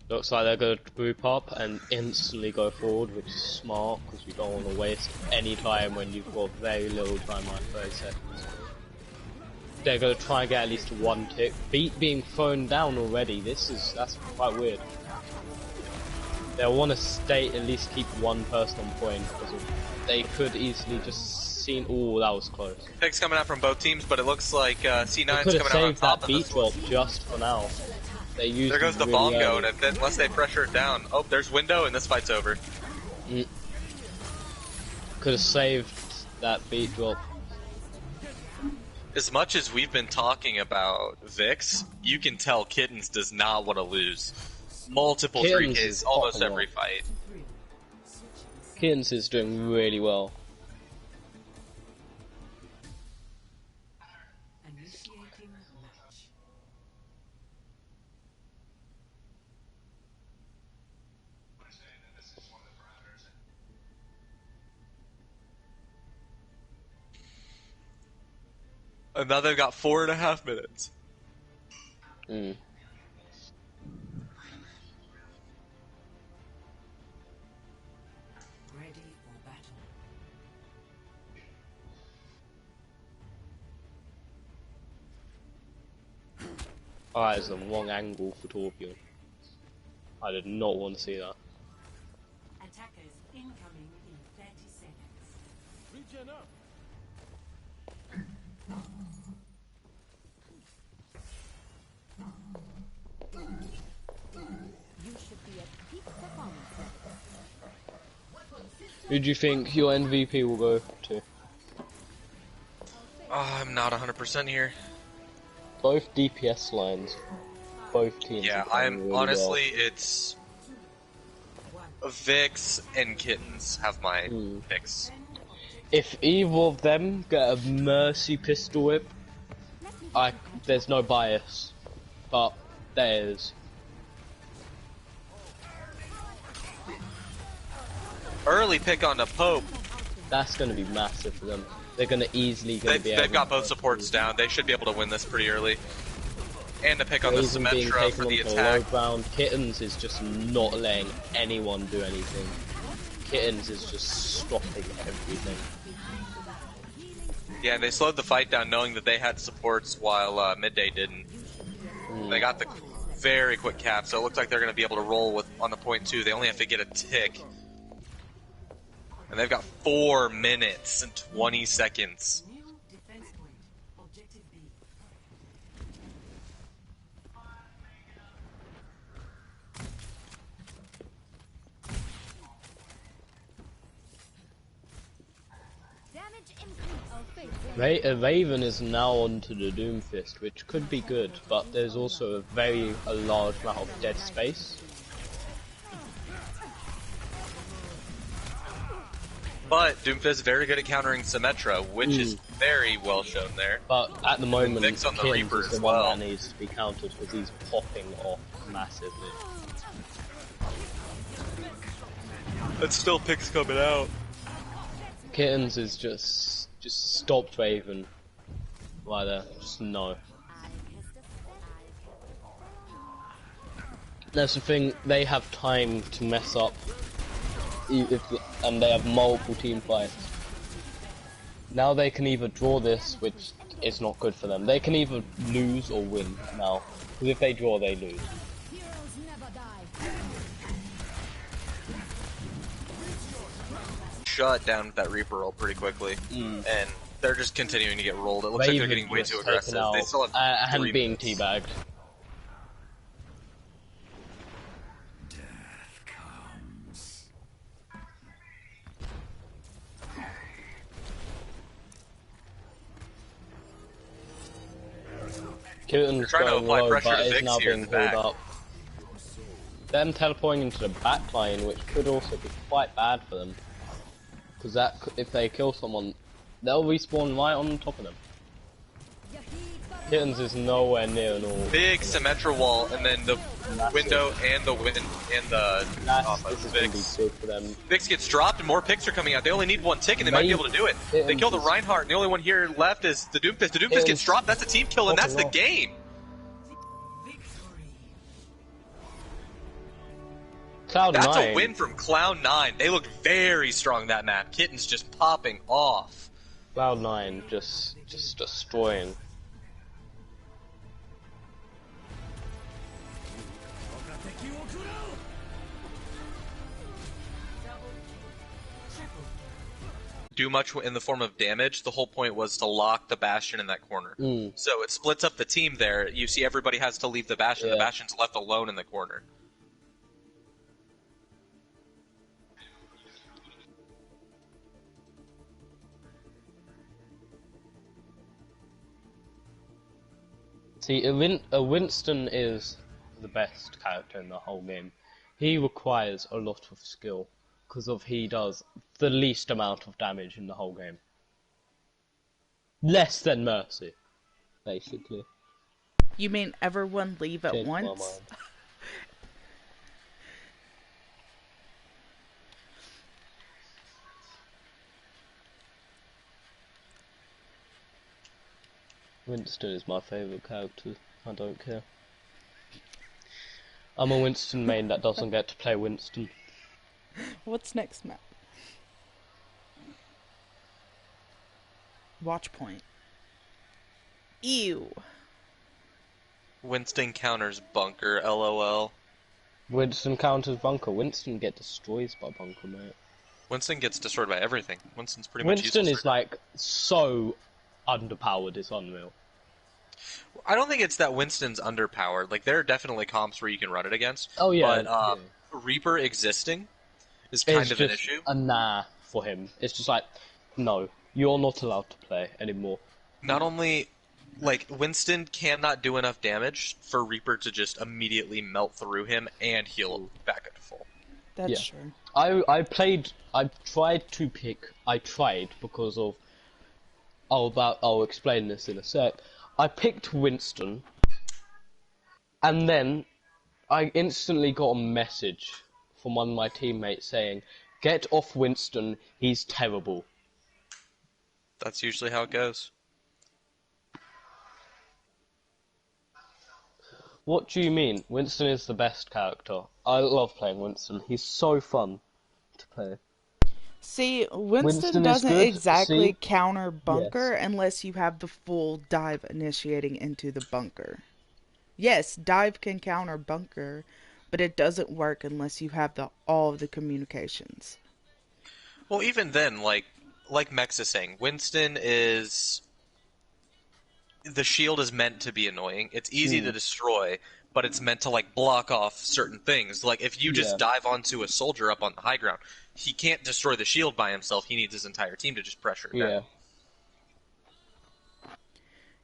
Looks like they're going to group up and instantly go forward, which is smart, because you don't want to waste any time when you've got very little time, like 30 seconds. They're going to try and get at least one tick. Beat being thrown down already, that's quite weird. They'll want to stay, at least keep one person on point, because they could easily just seen, ooh, that was close. Picks coming out from both teams, but it looks like C9's coming out on could have saved top that of beat this drop one. just for now. There goes the really bongo, early. and unless they pressure it down. Oh, there's window, and this fight's over. Could have saved that beat drop. As much as we've been talking about Vix, you can tell Kittens does not want to lose. Multiple Kittens 3Ks is almost popping every off. fight. Kittens is doing really well. Initiating match. And now they've got 4.5 minutes. Ready for battle. Oh, that is the wrong angle for Torbjorn. I did not want to see that. Attackers incoming in 30 seconds. You should be at peak performance level. Who do you think your MVP will go to? Oh, I'm not 100% here. Both DPS lines. Both teams. Yeah, are playing I'm really honestly, it's Vix and Kittens have my picks. well. If either of them get a Mercy pistol whip, there's no bias, but there is. Early pick on the Pope. That's going to be massive for them. They're going to easily be able They've got to both supports down. They should be able to win this pretty early. And to pick on the Raven being Symmetra taken for the onto the low attack. ground. Kittens is just not letting anyone do anything. Kittens is just stopping everything. Yeah, they slowed the fight down knowing that they had supports while Midday didn't. They got the very quick cap, so it looks like they're going to be able to roll with on the point 2. They only have to get a tick. And they've got 4 minutes and 20 seconds. New defense point. Objective B. Damage increase. Raven is now onto the Doomfist, which could be good, but there's also a large amount of dead space. But Doomfist is very good at countering Symmetra, which is very well shown there. But at the moment, Vix on the Kittens Reaper is the as one well. that needs to be countered because he's popping off massively. But still picks coming out. Kittens is just stopped Raven right there. Just no. That's the thing, they have time to mess up, and they have multiple team fights. Now they can either draw this, which is not good for them. They can either lose or win now, because if they draw, they lose. Heroes never die. Shut down that Reaper roll pretty quickly. And they're just continuing to get rolled. It looks like they're getting way was too taken aggressive. out, They still have and 3 being minutes. teabagged. Kitten's trying to going apply low, pressure but to is Vix now here in being the pulled back. up. Them teleporting into the back line, which could also be quite bad for them. Because if they kill someone they'll respawn right on top of them. Kittens is nowhere near an all. Big Symmetra wall, and then the window and the wind and the Vix. Big for them. Vix gets dropped, and more picks are coming out. They only need one tick, and they might be able to do it. They kill the Reinhardt, and the only one here left is the Doomfist. The Doomfist gets dropped. That's a team kill, and that's the game. Cloud9. That's a win from Clown9. They look very strong that map. Kitten's just popping off. Cloud9 just destroying. Do much in the form of damage. The whole point was to lock the Bastion in that corner. So it splits up the team there. You see everybody has to leave the Bastion. Yeah. The Bastion's left alone in the corner. See, a Winston is the best character in the whole game. He requires a lot of skill, because he does the least amount of damage in the whole game. Less than Mercy, basically. You mean everyone leave at once? Winston is my favourite character. I don't care. I'm a Winston main that doesn't get to play Winston. What's next map? Watch point. Ew. Winston counters bunker, lol. Winston counters bunker. Winston get destroyed by bunker, mate. Winston gets destroyed by everything. Winston's pretty much Winston is like so underpowered, it's unreal. I don't think it's that Winston's underpowered. Like, there are definitely comps where you can run it against. Oh yeah. But Reaper existing is kind of an issue. A nah for him. It's just like, no, you're not allowed to play anymore. Not only, like, Winston cannot do enough damage for Reaper to just immediately melt through him and heal back up to full. That's true. I tried because of... I'll explain this in a sec. I picked Winston, and then I instantly got a message from one of my teammates saying, "Get off Winston, he's terrible." That's usually how it goes. What do you mean? Winston is the best character. I love playing Winston. He's so fun to play. See, Winston doesn't exactly counter bunker unless you have the full dive initiating into the bunker. Yes, dive can counter bunker, but it doesn't work unless you have all of the communications. Well, even then, like Mex is saying, Winston is... The shield is meant to be annoying. It's easy to destroy, but it's meant to, like, block off certain things. Like, if you just dive onto a soldier up on the high ground, he can't destroy the shield by himself. He needs his entire team to just pressure it down.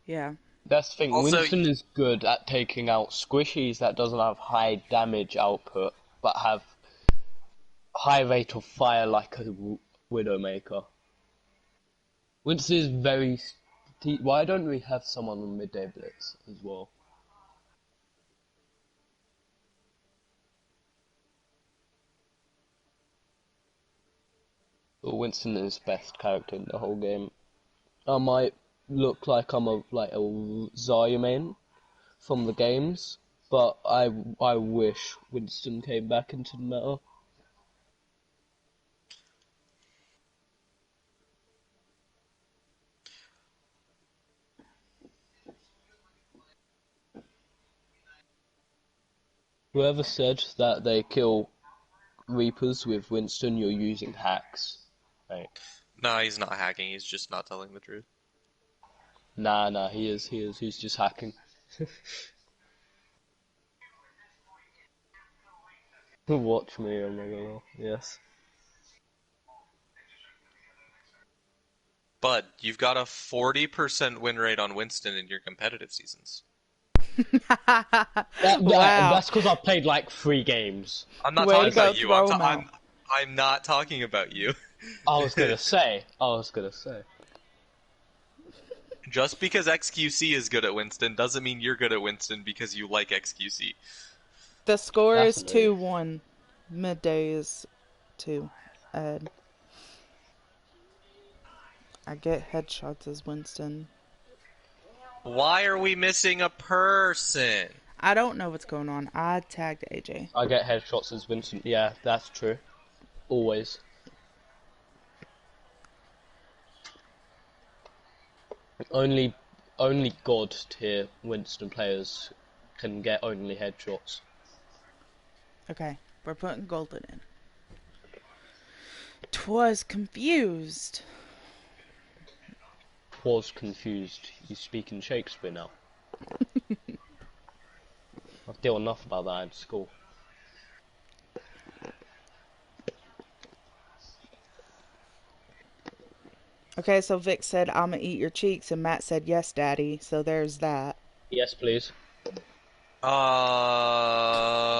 Yeah. That's the thing. Also, Winston is good at taking out squishies that doesn't have high damage output, but have high rate of fire like a Widowmaker. Winston is very... Why don't we have someone on Midday Blitz as well? But Winston is best character in the whole game. I might look like I'm a Zarya main from the games, but I wish Winston came back into the meta. Whoever said that they kill Reapers with Winston, you're using hacks. Right. No, he's not hacking, he's just not telling the truth. Nah, he is, he's just hacking. Watch me, oh my god, yes. Bud, you've got a 40% win rate on Winston in your competitive seasons. That's because I've played like 3 games. I'm not talking about you. I'm not talking about you. I was gonna say. Just because XQC is good at Winston doesn't mean you're good at Winston because you like XQC. The score is 2-1. Midday is 2. Ed. I get headshots as Winston. Why are we missing a person? I don't know what's going on. I tagged AJ. I get headshots as Winston. Yeah, that's true. Always. Only God tier Winston players can get only headshots. Okay, we're putting Golden in. 'Twas confused. Was confused. You speaking Shakespeare now? I've dealt enough about that in school. Okay, so Vic said, "I'ma eat your cheeks," and Matt said, "Yes, Daddy." So there's that. Yes, please. I'm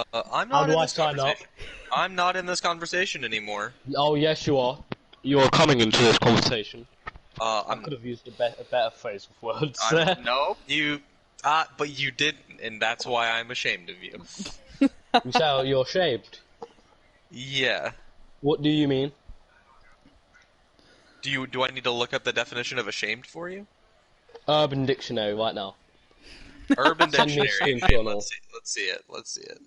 not How do in I this sign up? conversation. I'm not in this conversation anymore. Oh, yes, you are. You are coming into this conversation. I I'm could have used a better phrase of words. no, but you didn't, and that's why I'm ashamed of you. You say you're shaved. Yeah. What do you mean? Do I need to look up the definition of ashamed for you? Urban Dictionary right now. Urban Send me a Dictionary. screenshot. Let's see it.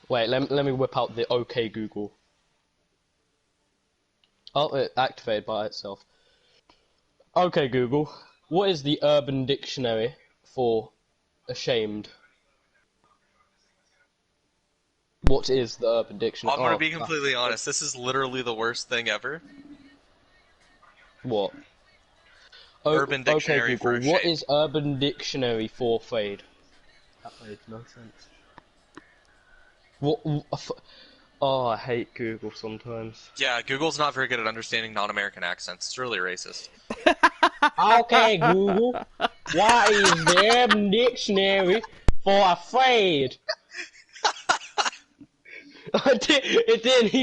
Wait, let me whip out the OK Google. Oh, it activated by itself. Okay, Google. What is the Urban Dictionary for ashamed? What is the Urban Dictionary? I'm gonna be completely honest. This is literally the worst thing ever. What? Urban Dictionary okay, Google. for What ashamed. is Urban Dictionary for afraid? That makes no sense. What? Oh, I hate Google sometimes. Yeah, Google's not very good at understanding non-American accents. It's really racist. Okay, Google. What is the Urban Dictionary for afraid? It didn't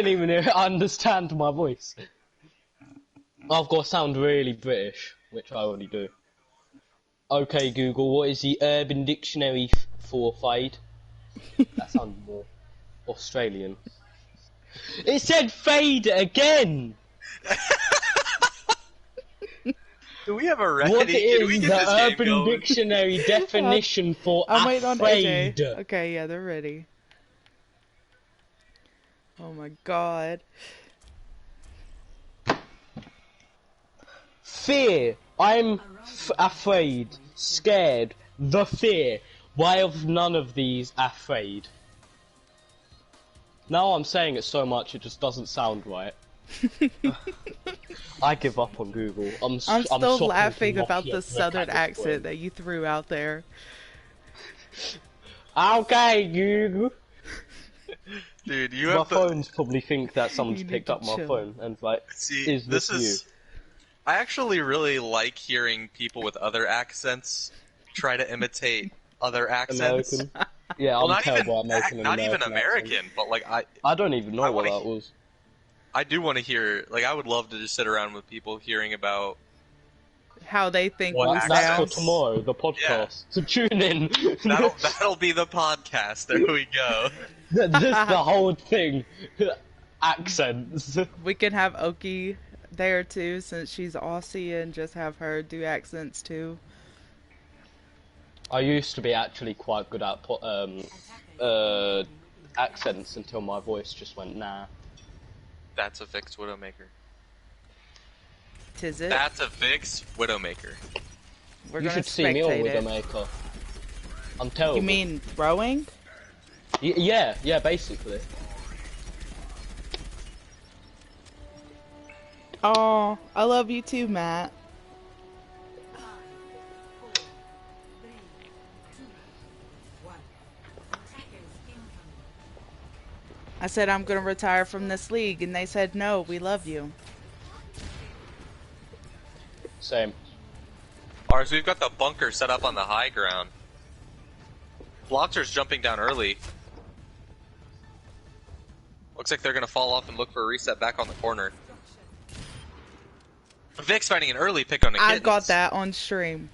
even understand my voice. I've got to sound really British, which I already do. Okay, Google, what is the Urban Dictionary for fade? That sounds more Australian. It said fade again! Do we have a remedy? What Can we is get the this game Urban going? Dictionary definition for I'm waiting on afraid? AJ. Okay, yeah, they're ready. Oh my god. Fear. I'm afraid. Scared. The fear. Why of none of these afraid? Now I'm saying it so much it just doesn't sound right. I give up on Google. I'm still shopping laughing to about Nokia the for southern kind of accent point. that you threw out there. Okay, Google. Dude, you My have phones probably think that someone's You need picked to up my chill. phone and like, See, is this you? I actually really like hearing people with other accents try to imitate other accents. American? Yeah, Well, I'm not even terrible at making an not even American American, accent. but like I don't even know I what wanna that was. I do want to hear. Like, I would love to just sit around with people hearing about. How they think Well, we That's for sound. tomorrow, the podcast. So tune in. That'll be the podcast. There we go. This the whole thing. Accents. We can have Oki there too, since she's Aussie, and just have her do accents too. I used to be actually quite good at accents until my voice just went nah. That's a fixed Widowmaker. Tis it. That's a fixed Widowmaker. We're You gonna should see me on spectate it. Widowmaker. I'm terrible. You mean throwing? Yeah, basically. Oh, I love you too, Matt. I said I'm gonna retire from this league, and they said no, we love you. Same. Alright, so we've got the bunker set up on the high ground. Bloxer's jumping down early. Looks like they're gonna fall off and look for a reset back on the corner. Vic's finding an early pick on the kittens. I got that on stream.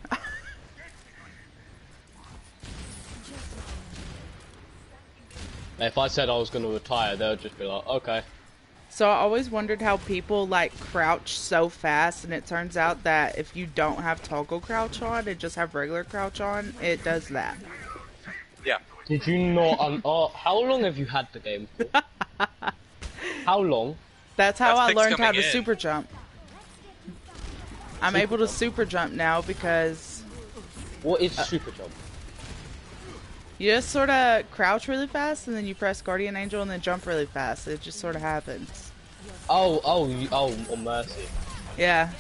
If I said I was going to retire, they would just be like, okay. So I always wondered how people like crouch so fast, and it turns out that if you don't have toggle crouch on and just have regular crouch on, it does that. Yeah. Did you not? How long have you had the game for? How long? That's how I Vic's learned how to coming in. super jump. I'm able to super jump now because What is super jump? you just sort of crouch really fast, and then you press Guardian Angel, and then jump really fast. It just sort of happens. Oh, on Mercy. Yeah.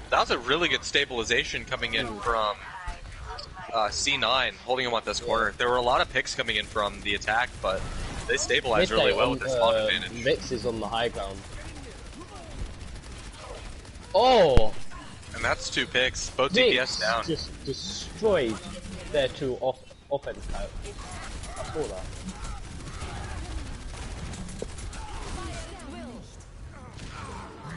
That was a really good stabilization coming in from C9, holding him at this corner. There were a lot of picks coming in from the attack, but they stabilized really well with their spawn advantage. Vix is on the high ground. Oh! And that's 2 picks, both Vix DPS down. just destroyed their 2 offense type. I saw that.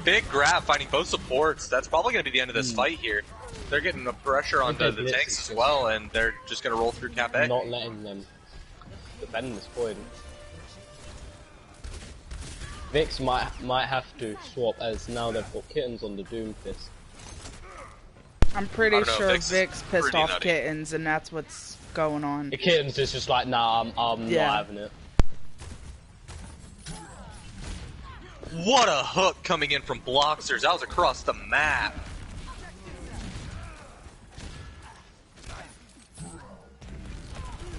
Big grab finding both supports. That's probably going to be the end of this fight here. They're getting the pressure onto the tanks as well, and they're just going to roll through Cap A. Not letting them defend this point. Vix might have to swap, as now they've got kittens on the Doomfist. I'm pretty sure Vix Vic's pissed pretty off nutty. kittens, and that's what's going on. The kittens is just like, nah, I'm Yeah. not having it. What a hook coming in from Bloxers. That was across the map.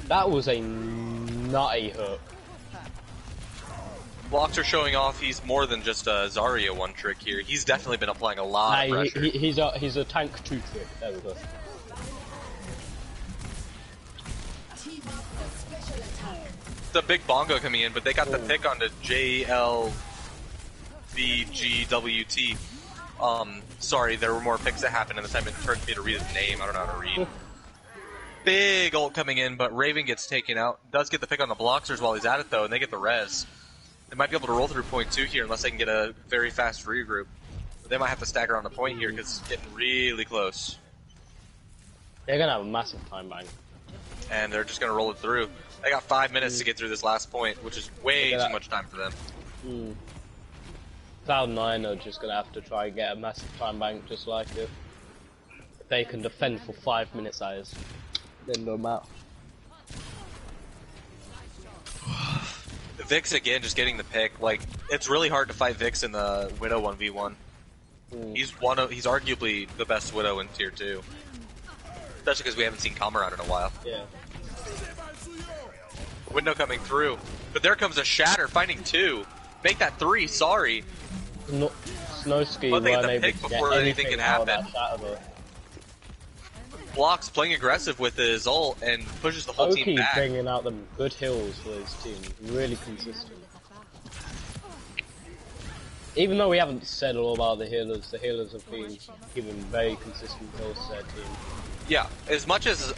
That was a nutty hook. Bloxer showing off he's more than just a Zarya one trick here. He's definitely been applying a lot of pressure. He's a tank 2 trick. There we go. The big bongo coming in, but they got the pick onto JLVGWT. Sorry, there were more picks that happened in the time it took me to read his name. I don't know how to read. Big ult coming in, but Raven gets taken out. Does get the pick on the Bloxers while he's at it though, and they get the res. They might be able to roll through point 2 here unless they can get a very fast regroup. But they might have to stagger on the point here because it's getting really close. They're gonna have a massive time bank. And they're just going to roll it through. They got 5 minutes to get through this last point, which is way too much time for them. Cloud9 are just gonna have to try and get a massive time bank just like it. If they can defend for 5 minutes, then no matter. Vix again, just getting the pick. Like, it's really hard to fight Vix in the Widow 1v1. He's arguably the best Widow in tier 2. Especially because we haven't seen Kameran in a while. Yeah. Window coming through. But there comes a shatter, finding 2. Make that 3, sorry. Snowski But they get weren't the able pick to before get anything anything can out of happen. that shatter. Blocks playing aggressive with his ult and pushes the whole team Oki back. bringing out them good hills for his team. Really consistent. Even though we haven't said all about the healers have been giving very consistent hills to their team. Yeah, as much as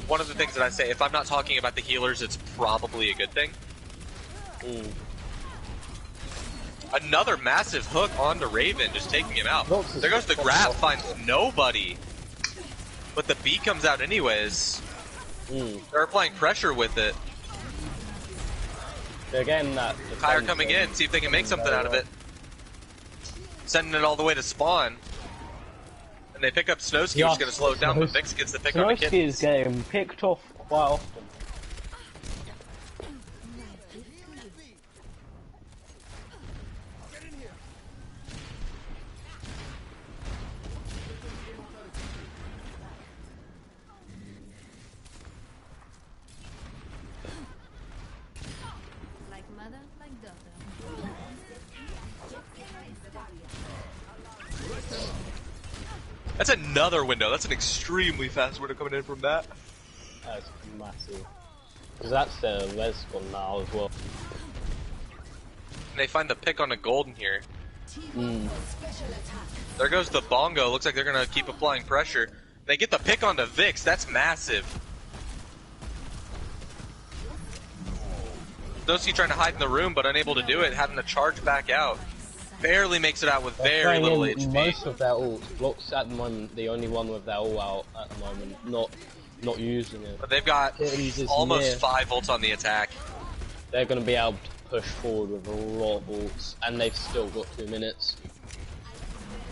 one of the things that I say, if I'm not talking about the healers, it's probably a good thing. Another massive hook onto Raven, just taking him out. There goes the grab, finds nobody. But the B comes out anyways. They're applying pressure with it. They're getting that. Kyre coming in, see if they can make something out of it. Sending it all the way to spawn. And they pick up Snowski, who's going to slow it down, but Vix gets the pick on the Snowski is kittens. getting picked off quite often. Like mother, like daughter. That's another window. That's an extremely fast window coming in from that. That's massive. Because that's the res gun now as well. And they find the pick on the golden here. There goes the bongo. Looks like they're going to keep applying pressure. They get the pick onto Vix. That's massive. Snowski trying to hide in the room, but unable to do it, having to charge back out. barely makes it out with very little HP. Most of their ults. Block's at the moment the only one with their ult out at the moment, not using it. But they've got almost 5 ults on the attack. They're going to be able to push forward with a lot of ults, and they've still got 2 minutes.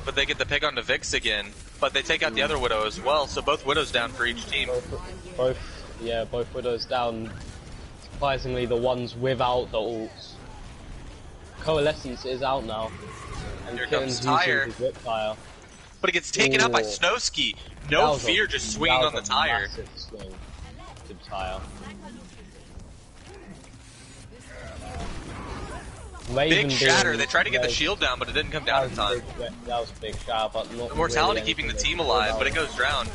But they get the pick onto Vix again, but they take out the other Widow as well, so both Widows down for each team. Both Widows down. Surprisingly, the ones without the ults. Coalescence is out now. And here comes Tire. But it gets taken out by Snowski. No fear, just swinging on the Tire. Massive swing to Tire. Big shatter. They tried to get the shield down, but it didn't come down in time. That was a big shatter, but not Immortality really keeping the team alive, but it goes down.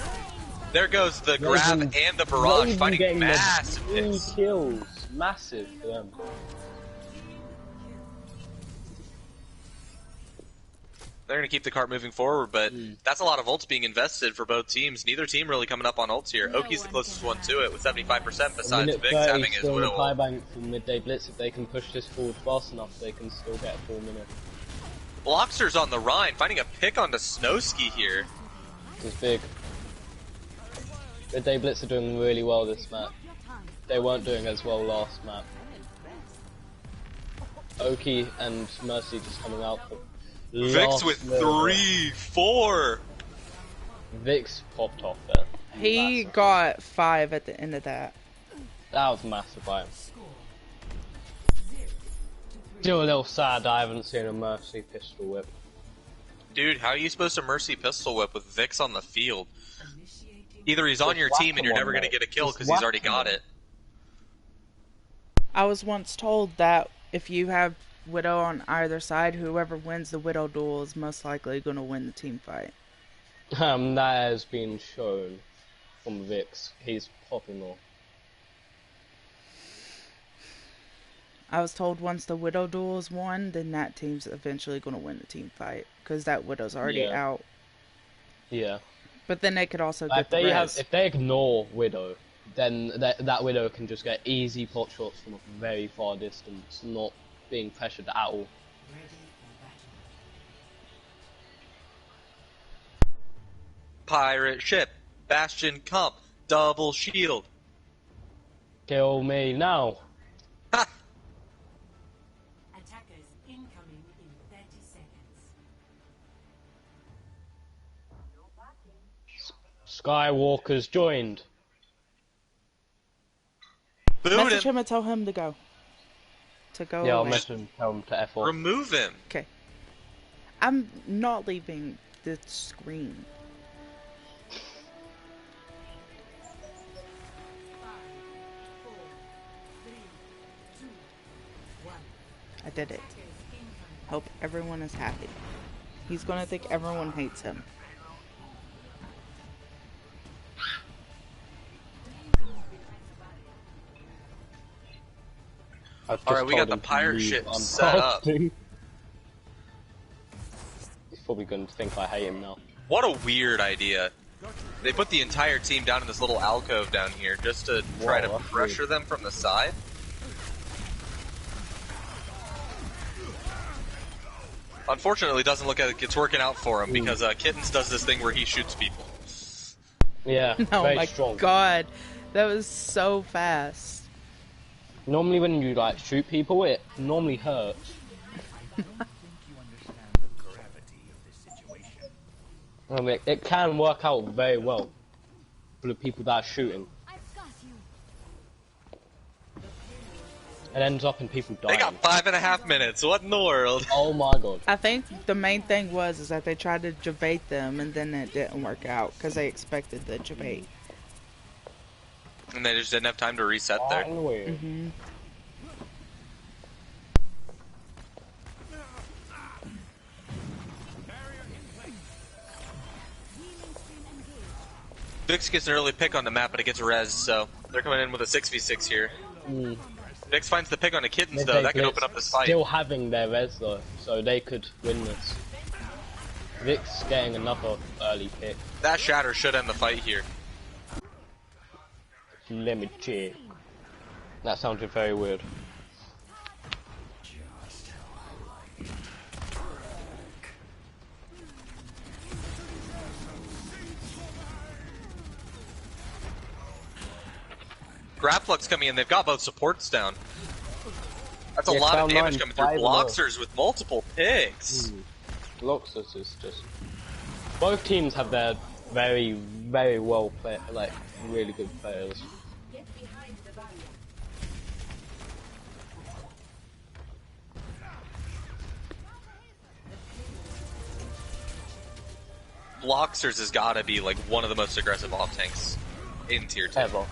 There goes the grab and the barrage, fighting massive hits. 3 kills. Massive for them. They're going to keep the cart moving forward, but that's a lot of ults being invested for both teams. Neither team really coming up on ults here. Oki's the closest one to it with 75%, besides Vix having his Widow ult. Bank from Midday Blitz. If they can push this forward fast enough, they can still get a 4 minute. Bloxer's on the Rhine, finding a pick onto Snowski here. This is big. Midday Blitz are doing really well this map. They weren't doing as well last map. Oki and Mercy just coming out for Vix with 3, 4. Vix popped off there. He got 5 at the end of that. That was massive by him. Still a little sad I haven't seen a Mercy pistol whip. Dude, how are you supposed to Mercy pistol whip with Vix on the field? Either he's on your team and you're never going to get a kill because he's already got it. I was once told that if you have Widow on either side, whoever wins the Widow duel is most likely going to win the team fight. That has been shown from Vix. He's popping off. I was told once the Widow duel is won, then that team's eventually going to win the team fight because that Widow's already out. Yeah. But then they could also get the res. If they ignore Widow, then that Widow can just get easy pot shots from a very far distance, not being pressured at all. Pirate ship, Bastion comp, double shield. Kill me now. Ha! Attackers incoming in 30 seconds. Skywalker's joined. Message him and tell him to go. Yeah, I'll message him, tell him to F off. Remove him. Okay. I'm not leaving the screen. 5, 4, 3, 2, 1. I did it. Hope everyone is happy. He's gonna think everyone hates him. Alright, we got the pirate ship set up. He's probably gonna think I hate him now. What a weird idea. They put the entire team down in this little alcove down here just to try to pressure them from the side. Unfortunately, it doesn't look like it's working out for him because Kittens does this thing where he shoots people. Yeah, oh very my strong. god, that was so fast. Normally when you like shoot people, it normally hurts. I mean, it can work out very well for the people that are shooting. It ends up in people dying. They got 5.5 minutes. What in the world? Oh my god. I think the main thing was that they tried to debate them and then it didn't work out because they expected the debate. And they just didn't have time to reset there. Mm-hmm. Vix gets an early pick on the map, but it gets a res, so they're coming in with a 6v6 here. Vix finds the pick on the Kittens, though. That could open up this fight. Still having their res, though, so they could win this. Vix getting another early pick. That shatter should end the fight here. Let me check. That sounded very weird. Grapflux coming in. They've got both supports down. That's a lot of damage coming through. Bloxers with multiple picks. Bloxers is just... Both teams have their very, very well played, like, really good players. Bloxers has got to be like one of the most aggressive off tanks in tier 2. Ever.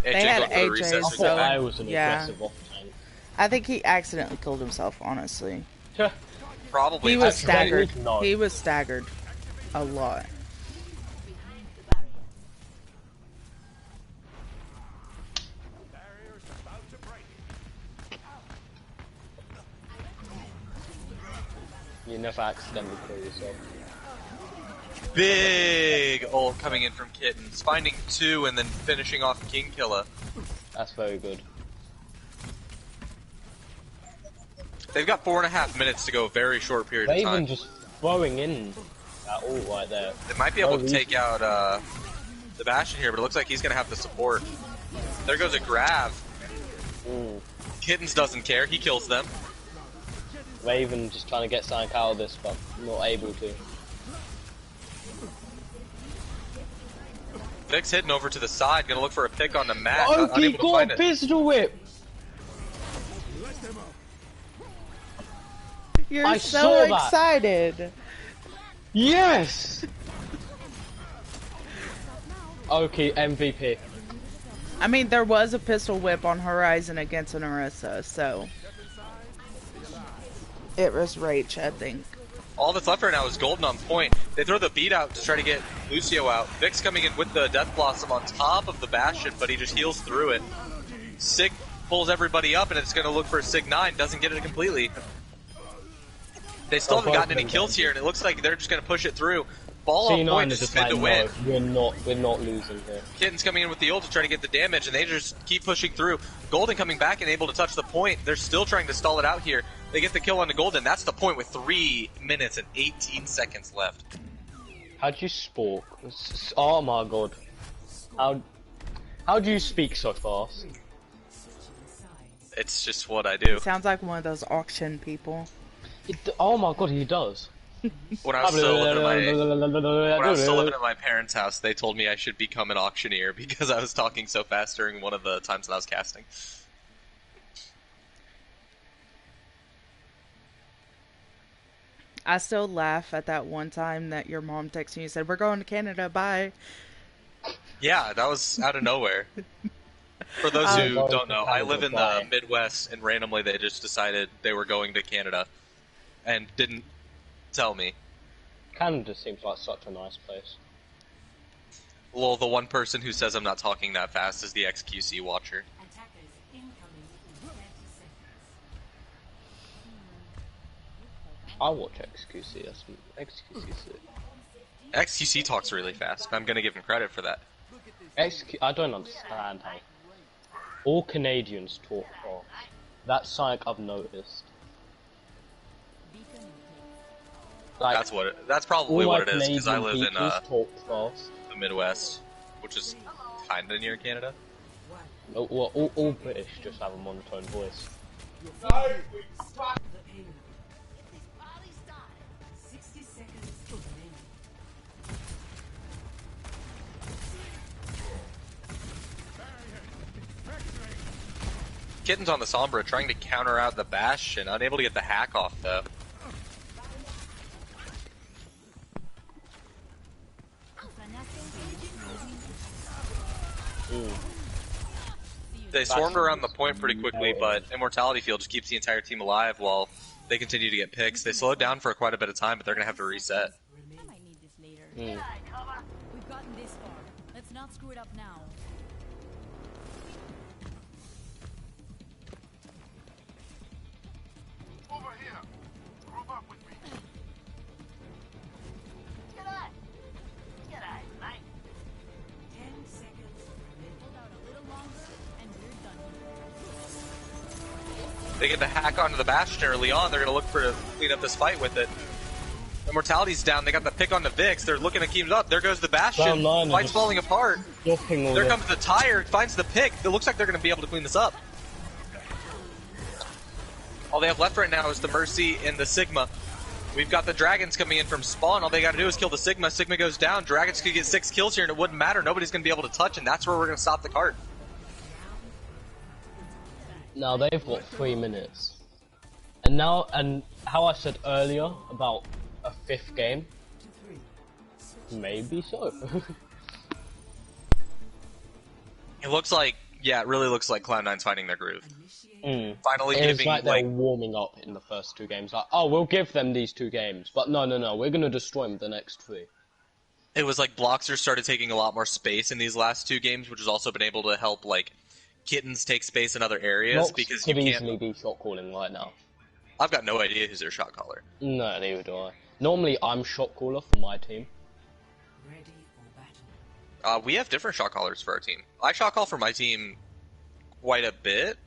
They had AJ, so I was an aggressive off tank. I think he accidentally killed himself, honestly. Probably. He was staggered. He was staggered a lot. You never accidentally kill yourself. Big ult coming in from Kittens, finding 2 and then finishing off King Killer. That's very good. They've got 4.5 minutes to go, a very short period of time. Even just throwing in that ult right there. They might be able to take out the Bastion here, but it looks like he's going to have the support. There goes a grab. Kittens doesn't care, he kills them. Raven just trying to get something out of this, but not able to. Vic's hitting over to the side, gonna look for a pick on the mat. Oh, he got a pistol whip! You're so excited! Yes! Okay, MVP. I mean, there was a pistol whip on Horizon against an Orisa, so... It was Rach, I think. All that's left right now is Golden on point. They throw the beat out to try to get Lucio out. Vic's coming in with the Death Blossom on top of the Bastion, but he just heals through it. Sig pulls everybody up, and it's going to look for Sig 9. Doesn't get it completely. They still haven't gotten any kills here, and it looks like they're just going to push it through. Ball on point to spin to win. We're not losing here. Kitten's coming in with the ult to try to get the damage, and they just keep pushing through. Golden coming back and able to touch the point. They're still trying to stall it out here. They get the kill on the Golden. That's the point with 3 minutes and 18 seconds left. How'd you spoke? Oh my god. How do you speak so fast? It's just what I do. Sounds like one of those auction people. Oh my god, he does. When I was still living at my parents' house, they told me I should become an auctioneer because I was talking so fast during one of the times that I was casting. I still laugh at that one time that your mom texted you and said, "We're going to Canada, bye." Yeah, that was out of nowhere. For those who don't know, I live in the Midwest, and randomly they just decided they were going to Canada and didn't tell me. Canada seems like such a nice place. Well, the one person who says I'm not talking that fast is the XQC watcher. I watch XQC. That's XQC. XQC talks really fast. I'm gonna give him credit for that. I don't understand how all Canadians talk fast. That's something I've noticed. Like, that's probably what it is, because I live in the Midwest, which is kinda near Canada. Well, all British just have a monotone voice. Kitten's on the Sombra, trying to counter out the Bastion, unable to get the hack off though. They swarmed around the point pretty quickly, but Immortality Field just keeps the entire team alive while they continue to get picks. They slowed down for quite a bit of time, but they're going to have to reset. I might need this later. We've gotten this far. Let's not screw it up now. Over here. Group up with me. G'day, mate. 10 seconds. Hold out a little longer, and we're done. They get the hack onto the Bastion early on, they're going to look for to clean up this fight with it. Immortality's down. They got the pick on the Vix. They're looking to keep it up. There goes the Bastion. Fight's falling apart. There comes the Tire. Finds the pick. It looks like they're going to be able to clean this up. All they have left right now is the Mercy and the Sigma. We've got the Dragons coming in from spawn. All they got to do is kill the Sigma. Sigma goes down. Dragons could get 6 kills here, and it wouldn't matter. Nobody's going to be able to touch, and that's where we're going to stop the cart. Now they've got 3 minutes. And now, and how I said earlier about a 5th game, maybe so. It looks like, yeah, it really looks like Cloud9's finding their groove. Finally it's giving, like they're warming up in the first 2 games. Like, oh, we'll give them these 2 games, but no, we're gonna destroy them the next 3. It was like Bloxer started taking a lot more space in these last 2 games, which has also been able to help, like, Kittens take space in other areas, because you could can't... easily be shot calling right now. I've got no idea who's their shot caller. No, neither do I. Normally, I'm shot caller for my team. We have different shot callers for our team. I shot call for my team quite a bit.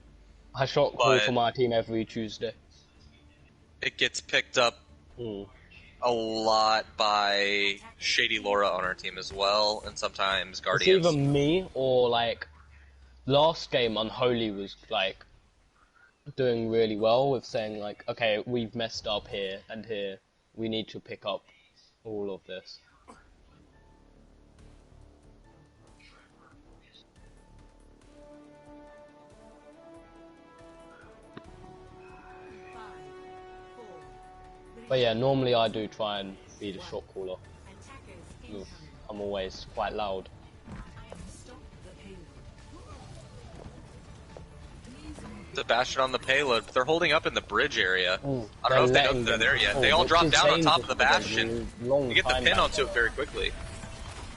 I shot call for my team every Tuesday. It gets picked up a lot by Shady Laura on our team as well, and sometimes Guardians. It's either me or, like, last game Unholy was, like, doing really well with saying, like, okay, we've messed up here and here. We need to pick up all of this. But yeah, normally I do try and be the shot caller. I'm always quite loud. The Bastion on the payload, but they're holding up in the bridge area. I don't know if they know they're there yet. They all drop down on top of the Bastion. You get the pin onto it very quickly.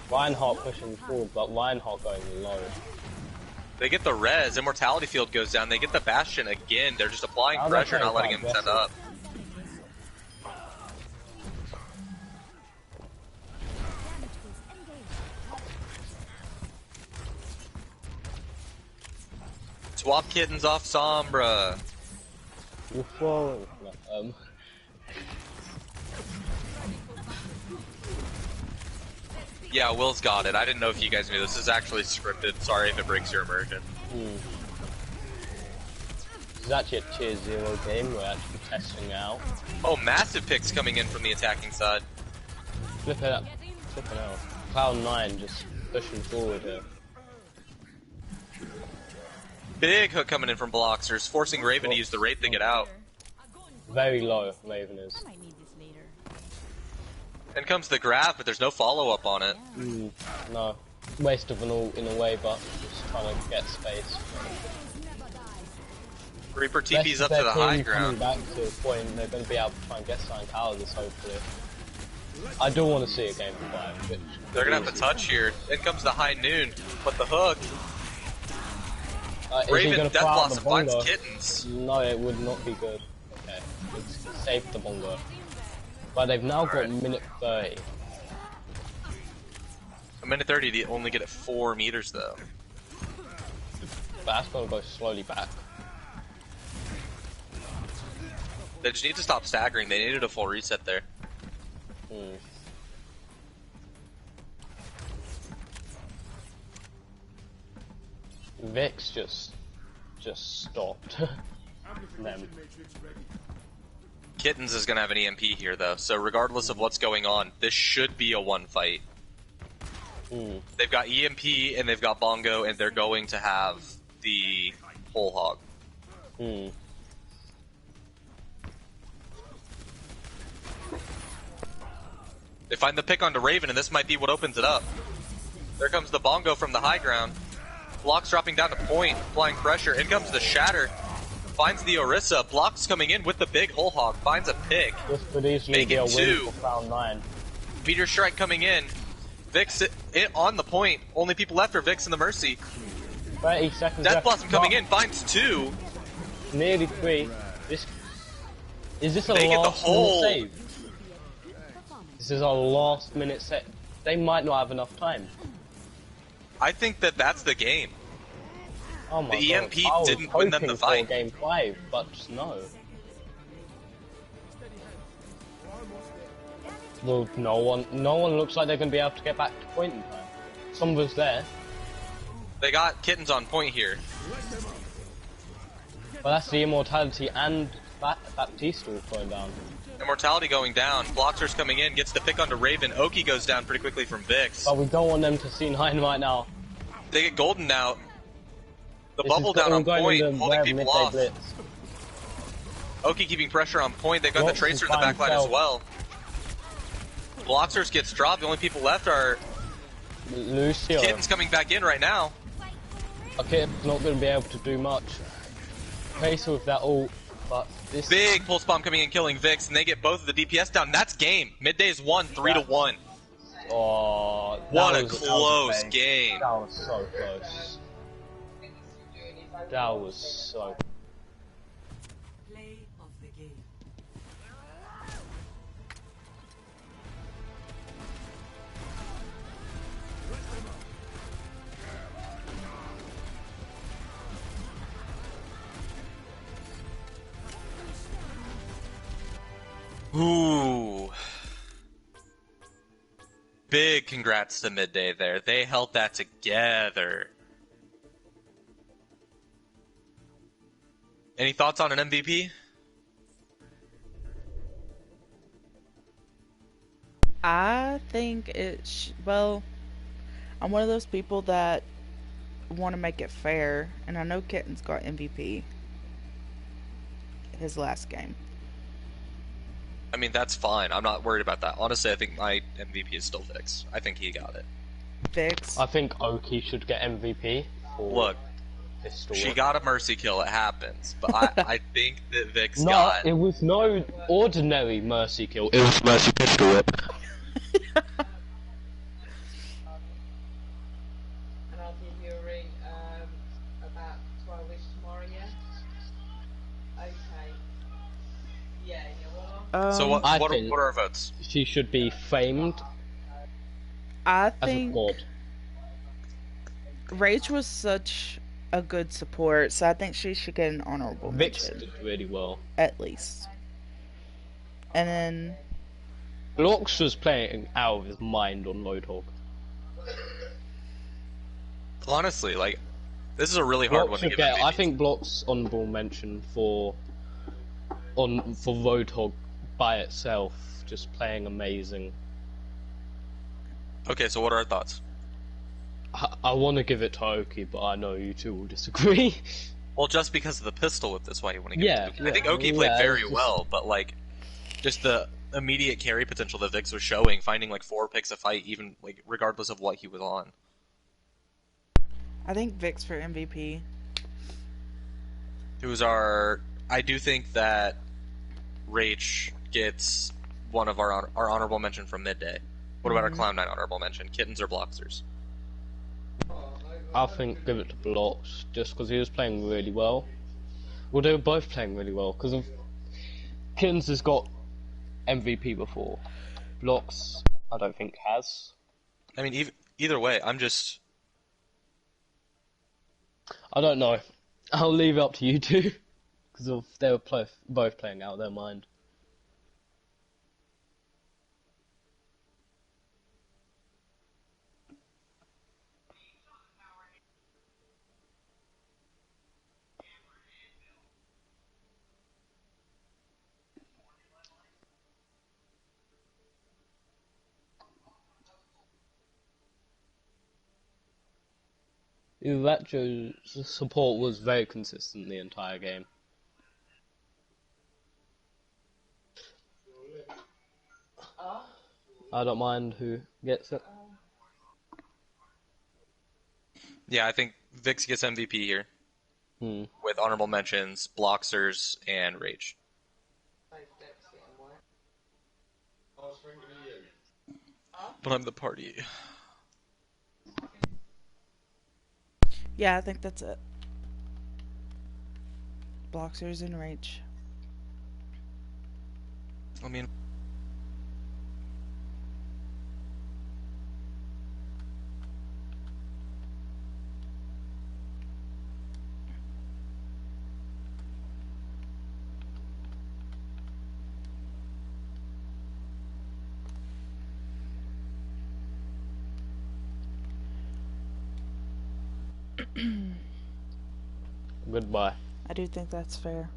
Reinhardt pushing forward, but Reinhardt going low. They get the res, Immortality Field goes down, they get the Bastion again. They're just applying pressure, not letting him set up. Swap Kittens off Sombra. You're falling. Yeah, Will's got it. I didn't know if you guys knew. This is actually scripted. Sorry if it breaks your immersion. This is actually a tier 0 game. We're actually testing out. Oh, massive picks coming in from the attacking side. Flip it up. Flipping out. Cloud9 just pushing forward here. Big hook coming in from Bloxers, forcing Raven to use the Wraith to get out. Very low, Raven is. In comes the grab, but there's no follow-up on it. No. Waste of an ult in a way, but just trying to get space. Reaper TP's up to the high ground. Back to a point, they're going to be able to try and get something out of this, hopefully. I do want to see a game 5. Which they're going to have to touch here. In comes the high noon, but the hook. Raven Death Blossom finds Kittens. No, it would not be good. Okay, it's saved the bongo. But they've now got minute 30. A minute 30, they only get it 4 meters though. But that's gonna go slowly back. They just need to stop staggering. They needed a full reset there. Vix just stopped them. Kittens is gonna have an EMP here though, so regardless of what's going on, this should be a 1 fight. They've got EMP and they've got Bongo, and they're going to have the whole hog. They find the pick onto Raven, and this might be what opens it up. There comes the Bongo from the high ground. Blocks dropping down to point, applying pressure. In comes the Shatter. Finds the Orisa. Blocks coming in with the big whole hog. Finds a pick. This could easily be a win for Cloud9. Meteor Strike coming in. Vix on the point. Only people left are Vix and the Mercy. 30 seconds Death left. Blossom coming in. Finds 2. Nearly 3. Is this a they get the last whole... minute save? This is our last minute set. They might not have enough time. I think that that's the game. Oh my the EMP God. didn't win them the fight. For game 5, but no. Well, no one looks like they're going to be able to get back to point in time. Someone's there. They got Kittens on point here. But that's the Immortality and Baptiste all going down. Immortality going down. Bloxer's coming in, gets the pick onto Raven. Oki goes down pretty quickly from Vix. But we don't want them to C9 right now. They get Golden out. The This bubble is down on point, into holding people Midday off. Blitz. Oki keeping pressure on point. They got Blox the Tracer is in the by backline as himself. well. Bloxers gets dropped. The only people left are Lucio. Kittens coming back in right now. Okay, not going to be able to do much. Tracer with that ult, but this Big pulse bomb coming in, killing Vix, and they get both of the DPS down. That's game. Midday's won 3-1. Oh, What a close game. That was so close. That was so. Play of the game. Ooh. Big congrats to Midday there. They held that together. Any thoughts on an MVP? I think well, I'm one of those people that want to make it fair, and I know Kitten's got MVP his last game. I mean, that's fine. I'm not worried about that. Honestly, I think my MVP is still Vix. I think he got it. Vix. I think Oki should get MVP. Look, she got a mercy kill. It happens, but I think that Vix got. It was no ordinary mercy kill. It was Mercy Pistol Whip. And I'll give you a ring about 12ish tomorrow, yeah? Okay. Yeah, well, So what I are think our votes? She should be famed I as a think god. Rach was such a good support, so I think she should get an honorable Vix mention, did really well. at least. And then Blox was playing out of his mind on Roadhog. Honestly, like, this is a really hard one to give MVP. I think Blox honorable mention for Roadhog by itself, just playing amazing. Okay, so what are our thoughts? I want to give it to Oki, but I know you two will disagree. Well, just because of the pistol whip, that's why you want to give it to Oki. Yeah, I think Oki played yeah, very it's just- well, but like, just the immediate carry potential that Vix was showing, finding like 4 picks a fight, even like regardless of what he was on. I think Vix for MVP. It was our. I do think that Rach gets one of our honorable mention from Midday. What about our Clown9 honorable mention? Kittens or Bloxers? I think give it to Blox, just because he was playing really well. Well, they were both playing really well, because of Kittens has got MVP before. Blox, I don't think has. I mean, either way, I'm just. I don't know. I'll leave it up to you two, because they were both playing out of their mind. Iracho's support was very consistent the entire game. I don't mind who gets it. Yeah, I think Vix gets MVP here. With honorable mentions, Bloxers, and Rage. But I'm the party. Yeah, I think that's it. Bloxers and Rage. I mean, Goodbye. I do think that's fair.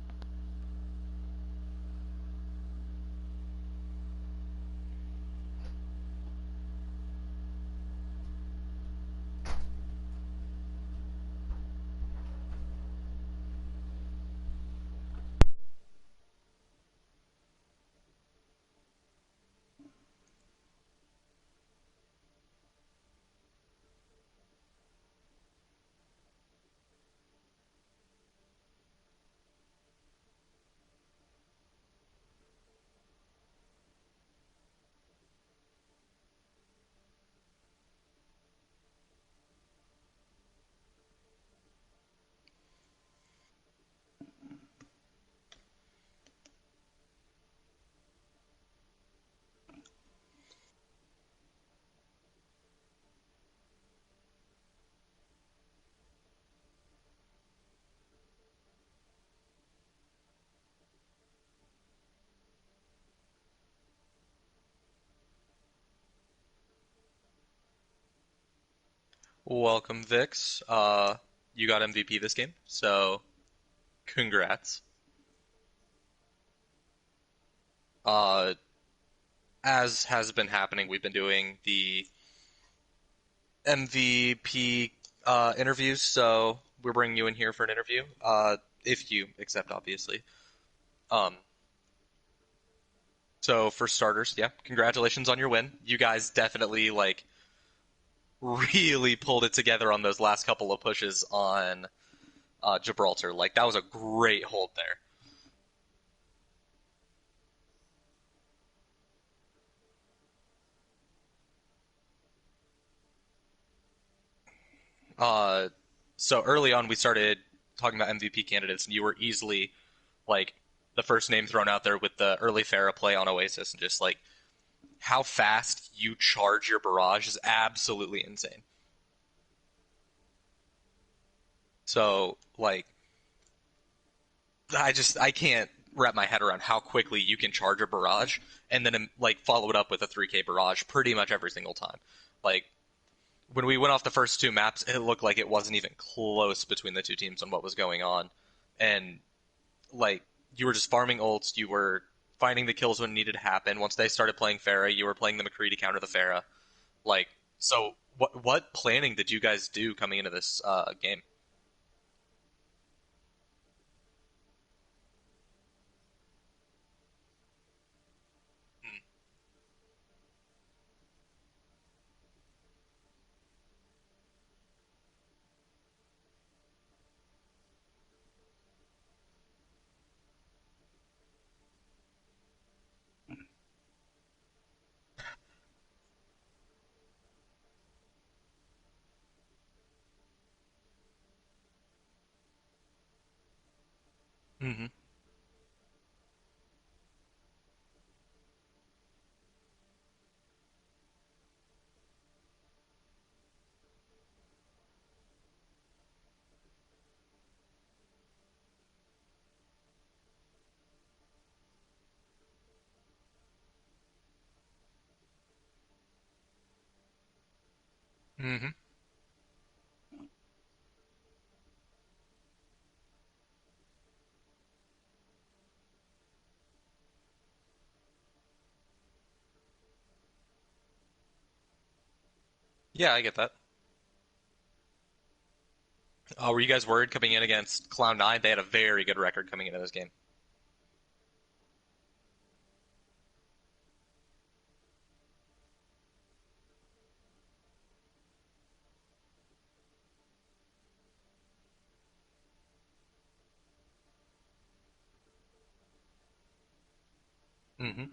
Welcome, Vix. You got MVP this game, so congrats. As has been happening, we've been doing the MVP interviews, so we're bringing you in here for an interview, if you accept, obviously. So for starters, yeah, congratulations on your win. You guys definitely, like, really pulled it together on those last couple of pushes on Gibraltar. Like, that was a great hold there. So early on, we started talking about MVP candidates, and you were easily, like, the first name thrown out there with the early Pharah play on Oasis, and just, like, how fast you charge your barrage is absolutely insane. So, like, I can't wrap my head around how quickly you can charge a barrage and then, like, follow it up with a 3K barrage pretty much every single time. Like, when we went off the first two maps, it looked like it wasn't even close between the two teams on what was going on. And, like, you were just farming ults, you were finding the kills when it needed to happen. Once they started playing Pharah, you were playing the McCree to counter the Pharah. Like, so what planning did you guys do coming into this game? Mm-hmm. Mm-hmm. Yeah, I get that. Were you guys worried coming in against Cloud9? They had a very good record coming into this game. Mm-hmm.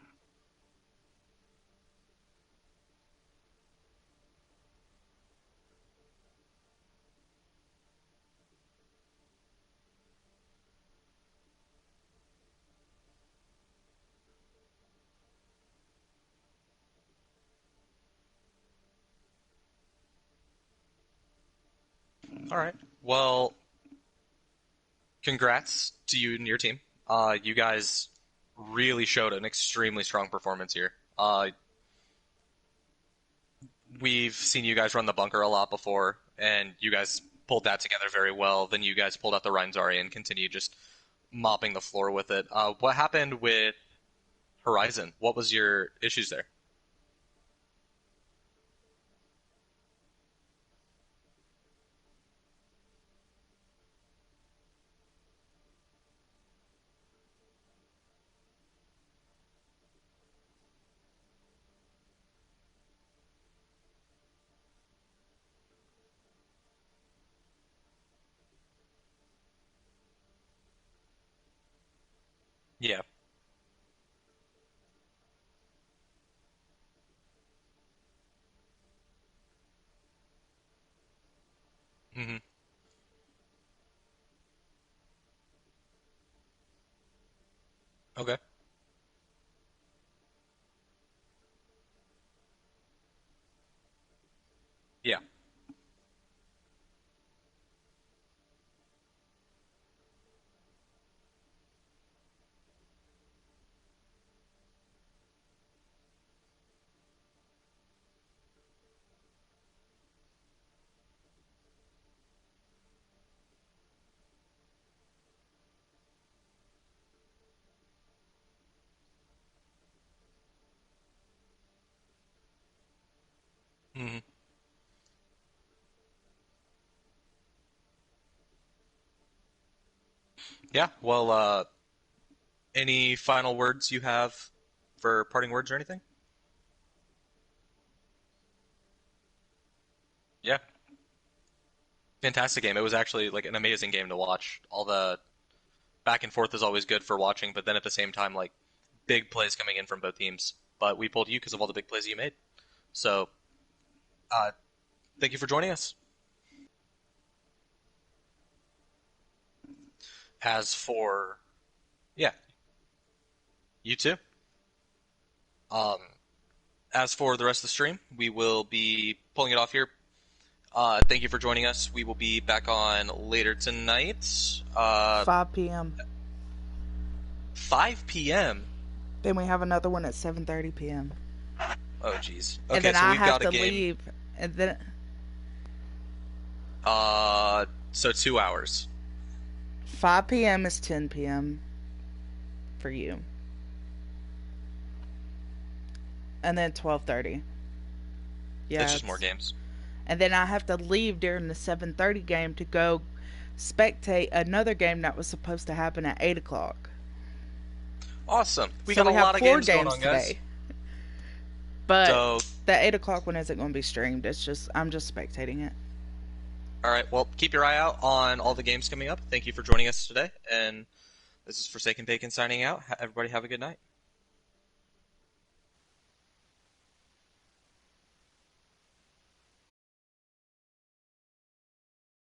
All right. Well, congrats to you and your team. You guys really showed an extremely strong performance here. We've seen you guys run the bunker a lot before, and you guys pulled that together very well. Then you guys pulled out the Reinzari and continued just mopping the floor with it. What happened with Horizon? What was your issues there? Yeah. Hmm. Okay. Yeah. Hmm. Yeah. Well, any final words you have for parting words or anything? Yeah. Fantastic game. It was actually like an amazing game to watch. All the back and forth is always good for watching, but then at the same time, like big plays coming in from both teams. But we pulled you because of all the big plays you made. So, uh, thank you for joining us. As for, yeah, you too. Um, as for the rest of the stream, we will be pulling it off here. Thank you for joining us. We will be back on later tonight. 5 p.m. 5 p.m. Then we have another one at 7:30 p.m. Oh, jeez. And Okay, then so I we've have got a to game. leave. And then So 2 hours. 5 p.m. is 10 p.m. for you. And then 12:30. Yeah. It's just more games. And then I have to leave during the 7:30 game to go spectate another game that was supposed to happen at 8 o'clock. Awesome. So got we a have lot of 4 games going on, guys. today. But So, the 8 o'clock one isn't going to be streamed. It's just, I'm just spectating it. all right. Well, keep your eye out on all the games coming up. Thank you for joining us today. And this is Forsaken Bacon signing out. Everybody have a good night.